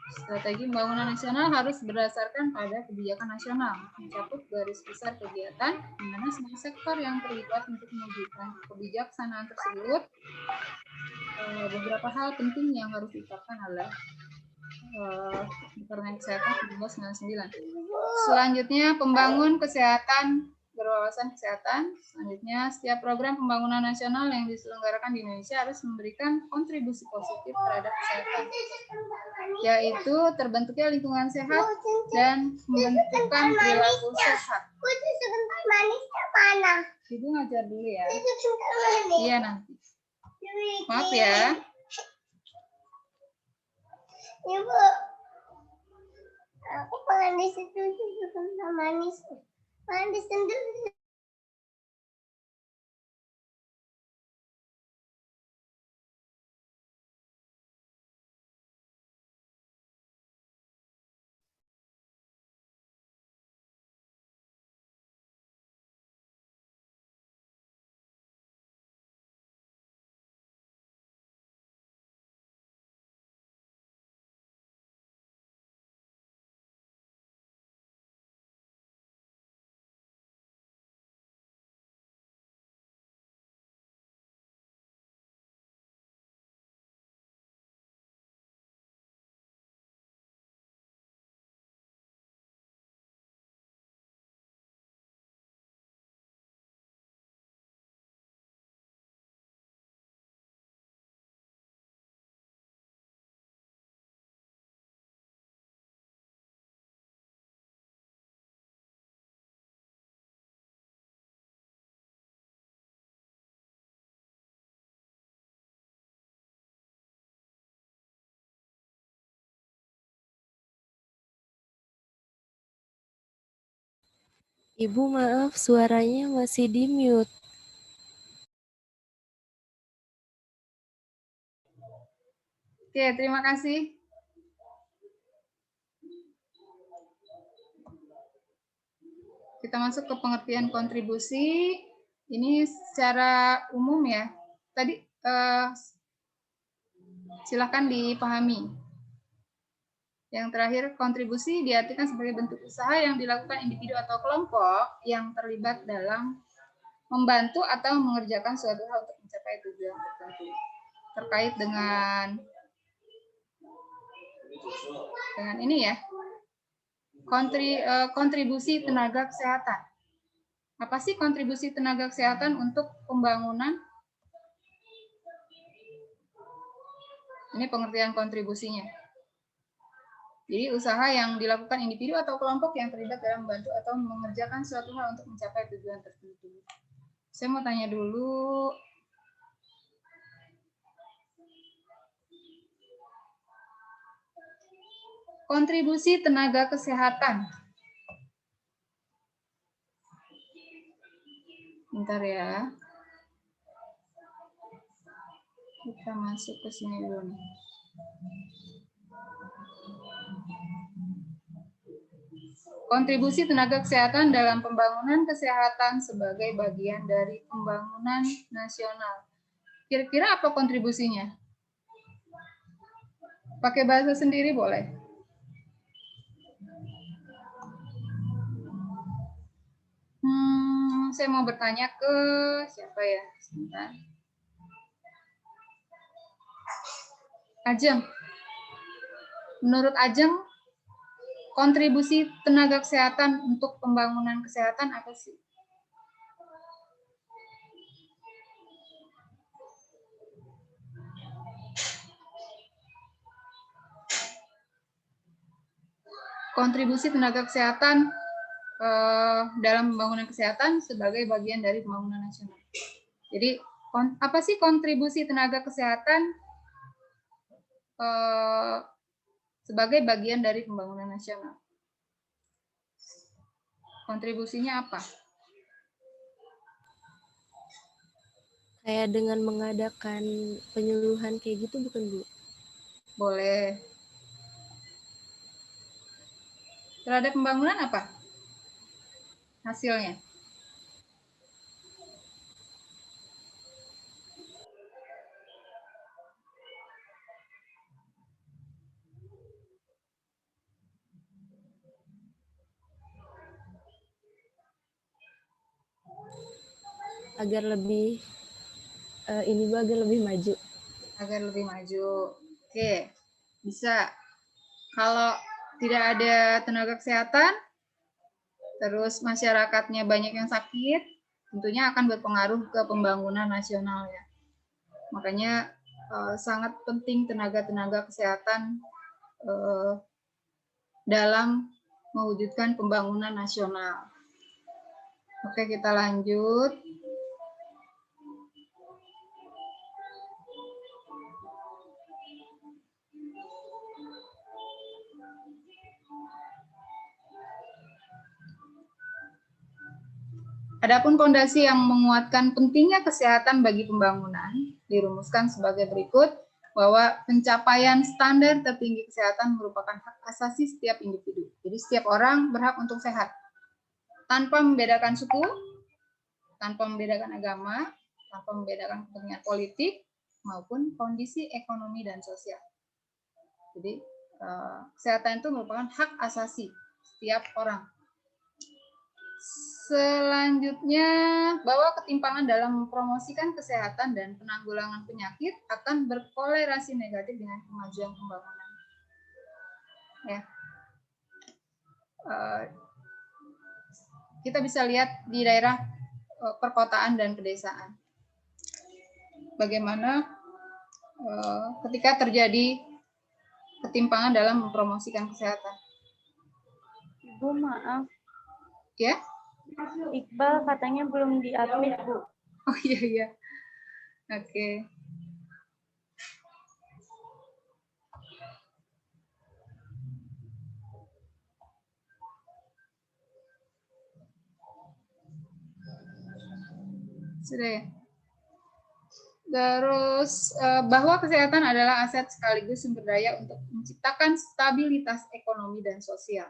Strategi pembangunan nasional harus berdasarkan pada kebijakan nasional, mencakup garis besar kegiatan, di mana semua sektor yang terlibat untuk mewujudkan kebijaksanaan tersebut. Beberapa hal penting yang harus ditetapkan adalah Departemen Kesehatan 1999. Selanjutnya, pembangun kesehatan berwawasan kesehatan. Selanjutnya, setiap program pembangunan nasional yang diselenggarakan di Indonesia harus memberikan kontribusi positif terhadap kesehatan, yaitu terbentuknya lingkungan sehat dan pembentukan perilaku sehat. Ibu ngajar dulu ya. Iya nanti. Maaf ya. Ibu, aku pengen di situ juga manis. Manis sendiri. Ibu maaf, suaranya masih di-mute. Oke, terima kasih. Kita masuk ke pengertian kontribusi. Ini secara umum ya. Tadi silakan dipahami. Yang terakhir, kontribusi diartikan sebagai bentuk usaha yang dilakukan individu atau kelompok yang terlibat dalam membantu atau mengerjakan suatu hal untuk mencapai tujuan tertentu. Terkait dengan ini ya, kontribusi tenaga kesehatan. Apa sih kontribusi tenaga kesehatan untuk pembangunan? Ini pengertian kontribusinya. Jadi usaha yang dilakukan individu atau kelompok yang terlibat dalam membantu atau mengerjakan suatu hal untuk mencapai tujuan tertentu. Saya mau tanya dulu. Kontribusi tenaga kesehatan. Bentar ya. Kita masuk ke sini dulu nih. Kontribusi tenaga kesehatan dalam pembangunan kesehatan sebagai bagian dari pembangunan nasional. Kira-kira apa kontribusinya? Pakai bahasa sendiri boleh. Saya mau bertanya ke siapa ya? Sebentar. Ajeng. Menurut Ajeng, kontribusi tenaga kesehatan untuk pembangunan kesehatan apa sih? Kontribusi tenaga kesehatan dalam pembangunan kesehatan sebagai bagian dari pembangunan nasional. Jadi, apa sih kontribusi tenaga kesehatan sebagai bagian dari pembangunan nasional? Kontribusinya apa? Kayak dengan mengadakan penyuluhan kayak gitu bukan, Bu? Boleh. Terhadap pembangunan apa hasilnya? Agar lebih agar lebih maju. Agar lebih maju. Oke, bisa. Kalau tidak ada tenaga kesehatan, terus masyarakatnya banyak yang sakit, tentunya akan berpengaruh ke pembangunan nasional ya. Makanya sangat penting tenaga-tenaga kesehatan dalam mewujudkan pembangunan nasional. Oke, kita lanjut. Adapun fondasi yang menguatkan pentingnya kesehatan bagi pembangunan dirumuskan sebagai berikut, bahwa pencapaian standar tertinggi kesehatan merupakan hak asasi setiap individu. Jadi setiap orang berhak untuk sehat, tanpa membedakan suku, tanpa membedakan agama, tanpa membedakan kepentingan politik, maupun kondisi ekonomi dan sosial. Jadi kesehatan itu merupakan hak asasi setiap orang. Selanjutnya, bahwa ketimpangan dalam mempromosikan kesehatan dan penanggulangan penyakit akan berkolerasi negatif dengan kemajuan pembangunan. Ya. Kita bisa lihat di daerah perkotaan dan pedesaan. Bagaimana ketika terjadi ketimpangan dalam mempromosikan kesehatan. Bu, maaf. Ya? Iqbal katanya belum di-update, Bu. Oh iya. Oke. Sudah ya? Terus bahwa kesehatan adalah aset sekaligus sumber daya untuk menciptakan stabilitas ekonomi dan sosial.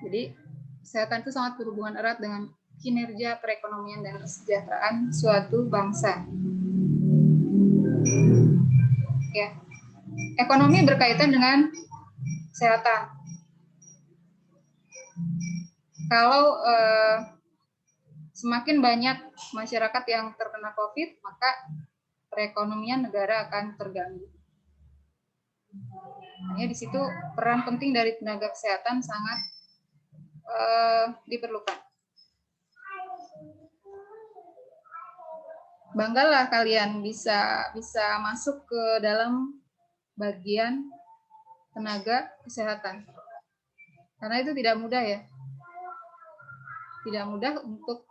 Jadi kesehatan itu sangat berhubungan erat dengan kinerja perekonomian dan kesejahteraan suatu bangsa. Ya, ekonomi berkaitan dengan kesehatan. Kalau semakin banyak masyarakat yang terkena COVID, maka perekonomian negara akan terganggu. Hanya di situ peran penting dari tenaga kesehatan sangat diperlukan. Banggalah kalian bisa masuk ke dalam bagian tenaga kesehatan. Karena itu tidak mudah ya. Tidak mudah untuk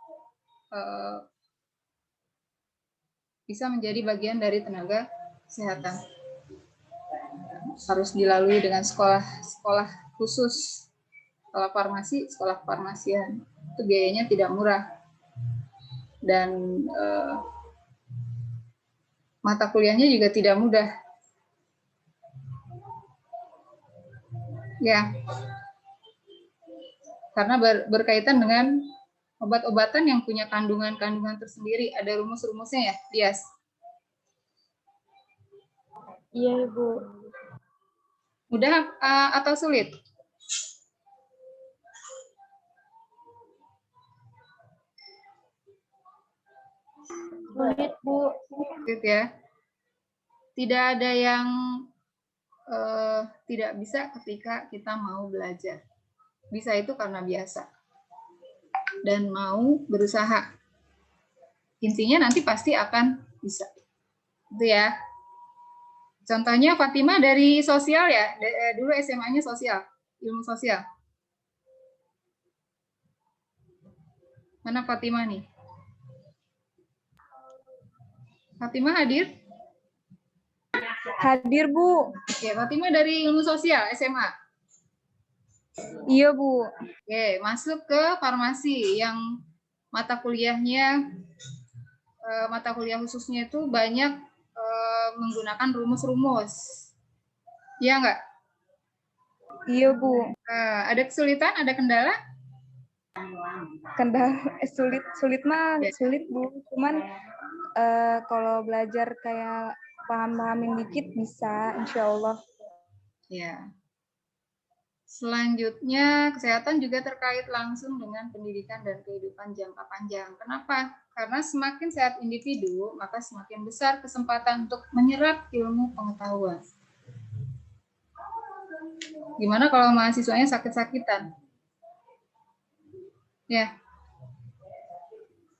bisa menjadi bagian dari tenaga kesehatan. Harus dilalui dengan sekolah khusus, sekolah farmasi, sekolah farmasian. Itu biayanya tidak murah. Dan mata kuliahnya juga tidak mudah. Ya. Karena berkaitan dengan obat-obatan yang punya kandungan-kandungan tersendiri. Ada rumus-rumusnya ya, Dias? Iya, Ibu. Mudah atau sulit? Sulit, Bu. Sulit ya. Tidak ada yang tidak bisa ketika kita mau belajar. Bisa itu karena biasa. Dan mau berusaha. Intinya nanti pasti akan bisa. Itu ya. Contohnya Fatima dari sosial ya. Dulu SMA-nya sosial, ilmu sosial. Mana Fatima nih? Fatima hadir? Hadir, Bu. Oke, Fatima dari ilmu sosial SMA. Iya, Bu. Oke, masuk ke farmasi yang mata kuliahnya, mata kuliah khususnya itu banyak menggunakan rumus-rumus. Iya nggak? Iya, Bu. Ada kesulitan, ada kendala? Sulit mah sulit, Bu. Cuman kalau belajar kayak paham-pahamin dikit bisa, insya Allah. Ya. Selanjutnya, kesehatan juga terkait langsung dengan pendidikan dan kehidupan jangka panjang. Kenapa? Karena semakin sehat individu, maka semakin besar kesempatan untuk menyerap ilmu pengetahuan. Gimana kalau mahasiswanya sakit-sakitan? Ya.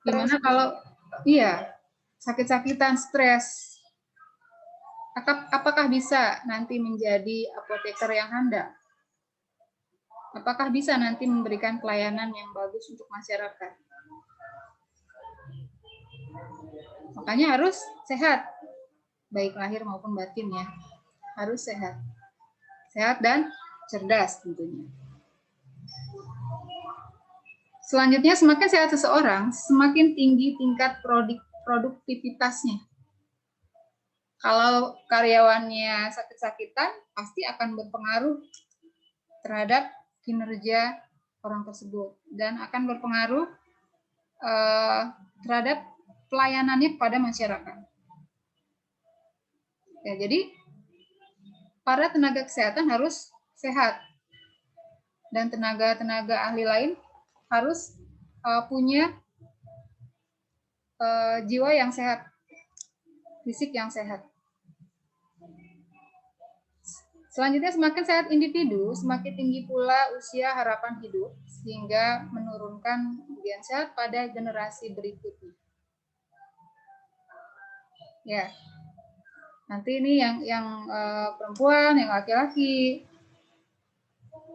Gimana kalau sakit-sakitan, stres? Apakah bisa nanti menjadi apoteker yang handal? Apakah bisa nanti memberikan pelayanan yang bagus untuk masyarakat? Makanya harus sehat, baik lahir maupun batin ya. Harus sehat. Sehat dan cerdas tentunya. Selanjutnya, semakin sehat seseorang, semakin tinggi tingkat produktivitasnya. Kalau karyawannya sakit-sakitan, pasti akan berpengaruh terhadap kinerja orang tersebut dan akan berpengaruh terhadap pelayanannya kepada masyarakat. Ya, jadi para tenaga kesehatan harus sehat dan tenaga-tenaga ahli lain harus punya jiwa yang sehat, fisik yang sehat. Selanjutnya, semakin sehat individu, semakin tinggi pula usia harapan hidup, sehingga menurunkan kemudian sehat pada generasi berikutnya. Ya, nanti ini yang perempuan, yang laki-laki,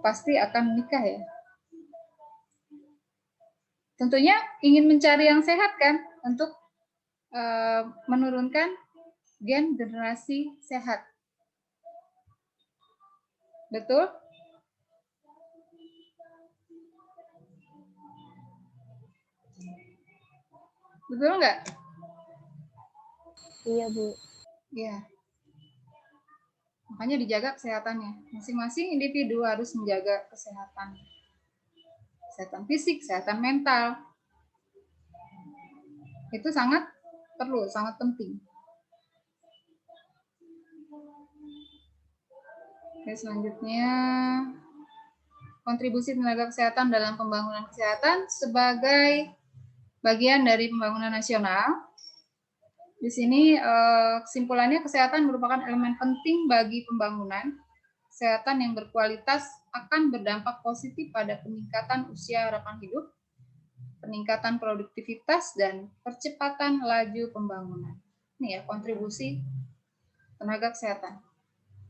pasti akan menikah ya. Tentunya ingin mencari yang sehat kan, untuk menurunkan gen generasi sehat. Betul? Betul nggak? Iya, Bu. Iya. Makanya dijaga kesehatannya. Masing-masing individu harus menjaga kesehatan. Kesehatan fisik, kesehatan mental. Itu sangat perlu, sangat penting. Oke, selanjutnya, kontribusi tenaga kesehatan dalam pembangunan kesehatan sebagai bagian dari pembangunan nasional. Di sini kesimpulannya, kesehatan merupakan elemen penting bagi pembangunan. Kesehatan yang berkualitas akan berdampak positif pada peningkatan usia harapan hidup, peningkatan produktivitas, dan percepatan laju pembangunan. Ini ya, kontribusi tenaga kesehatan.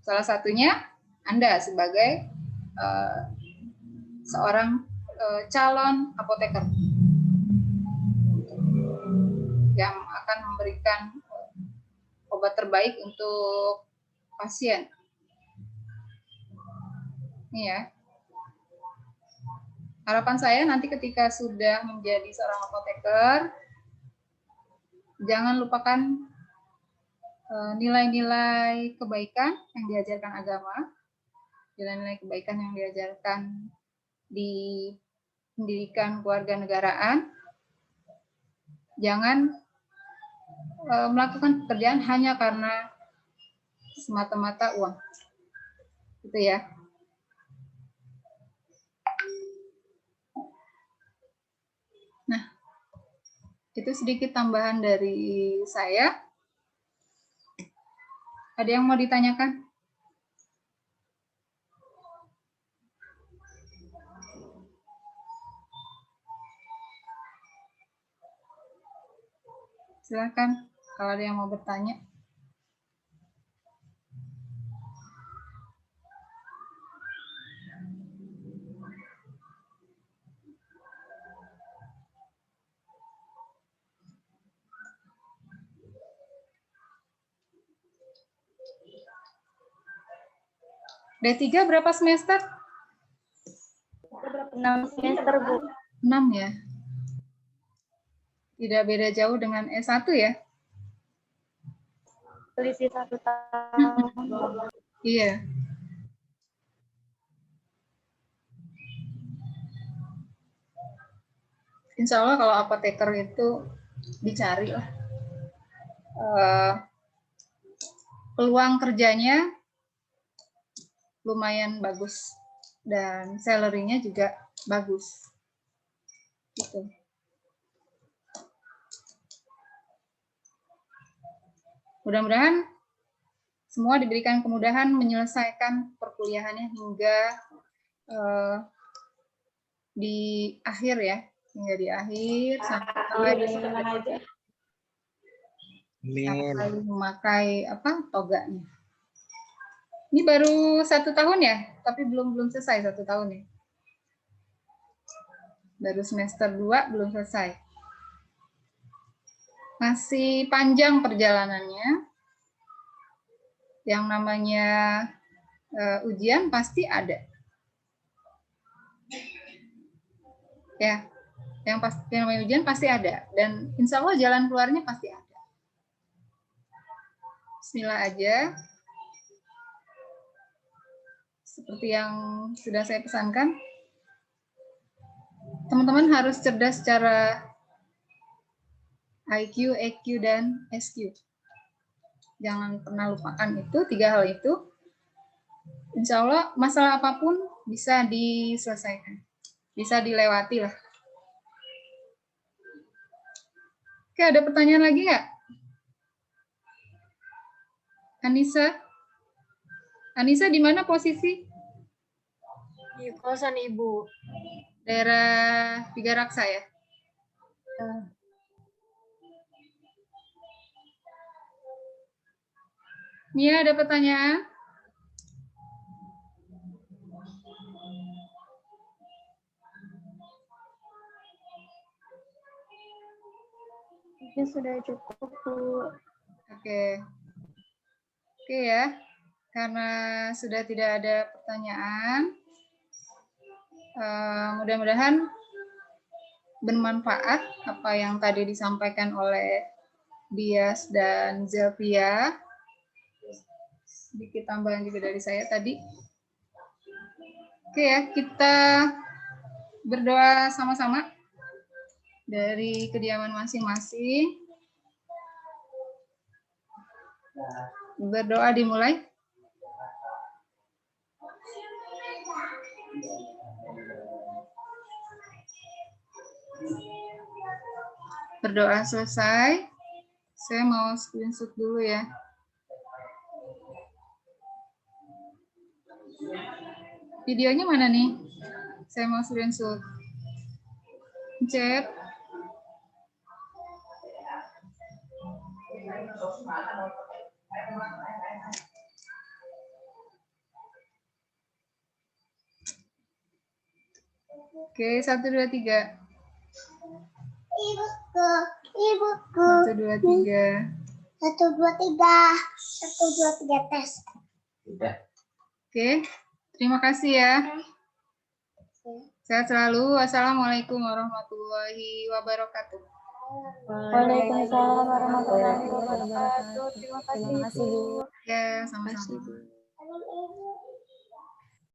Salah satunya Anda sebagai seorang calon apoteker yang akan memberikan obat terbaik untuk pasien. Ini ya. Harapan saya nanti ketika sudah menjadi seorang apoteker, jangan lupakan nilai-nilai kebaikan yang diajarkan agama, nilai-nilai kebaikan yang diajarkan di pendidikan kewarganegaraan. Jangan melakukan pekerjaan hanya karena semata-mata uang. Gitu ya. Nah, itu sedikit tambahan dari saya. Ada yang mau ditanyakan? Silakan kalau ada yang mau bertanya. D3 berapa semester? 6 semester, Bu. 6 ya. Tidak beda jauh dengan S1 ya? Selisih 1 tahun. Iya. Insya Allah kalau apoteker itu dicari lah. Peluang kerjanya lumayan bagus dan salary-nya juga bagus. Gitu. Mudah-mudahan semua diberikan kemudahan menyelesaikan perkuliahannya hingga di akhir ya, hingga di akhir sampai memakai toganya. Ini baru 1 tahun ya, tapi belum selesai 1 tahun ya. Baru semester 2 belum selesai. Masih panjang perjalanannya. Yang namanya ujian pasti ada. Ya, yang namanya ujian pasti ada. Dan insya Allah jalan keluarnya pasti ada. Bismillah aja. Seperti yang sudah saya pesankan, teman-teman harus cerdas secara IQ, EQ, dan SQ. Jangan pernah lupakan itu, 3 hal itu. Insya Allah masalah apapun bisa diselesaikan. Bisa dilewati lah. Oke, ada pertanyaan lagi nggak? Anissa di mana posisi? Di kosan Ibu. Daerah Tiga Raksa ya? Mia, ada pertanyaan? Mungkin sudah cukup, Bu. Oke ya. Karena sudah tidak ada pertanyaan, mudah-mudahan bermanfaat apa yang tadi disampaikan oleh Dias dan Zelvia. Sedikit tambahan juga dari saya tadi. Oke ya, kita berdoa sama-sama dari kediaman masing-masing. Berdoa dimulai. Berdoa selesai. Saya mau screenshot dulu ya. Videonya mana nih? Saya mau screenshot. Chat. Oke, 1, 2, 3. Ibuku. 1, 2, 3. 1, 2, 3. 1, 2, 3 tes. Oke, terima kasih ya. Sehat selalu. Wassalamualaikum warahmatullahi wabarakatuh. Waalaikumsalam warahmatullahi wabarakatuh. Terima kasih, Bu. Ya, sama-sama.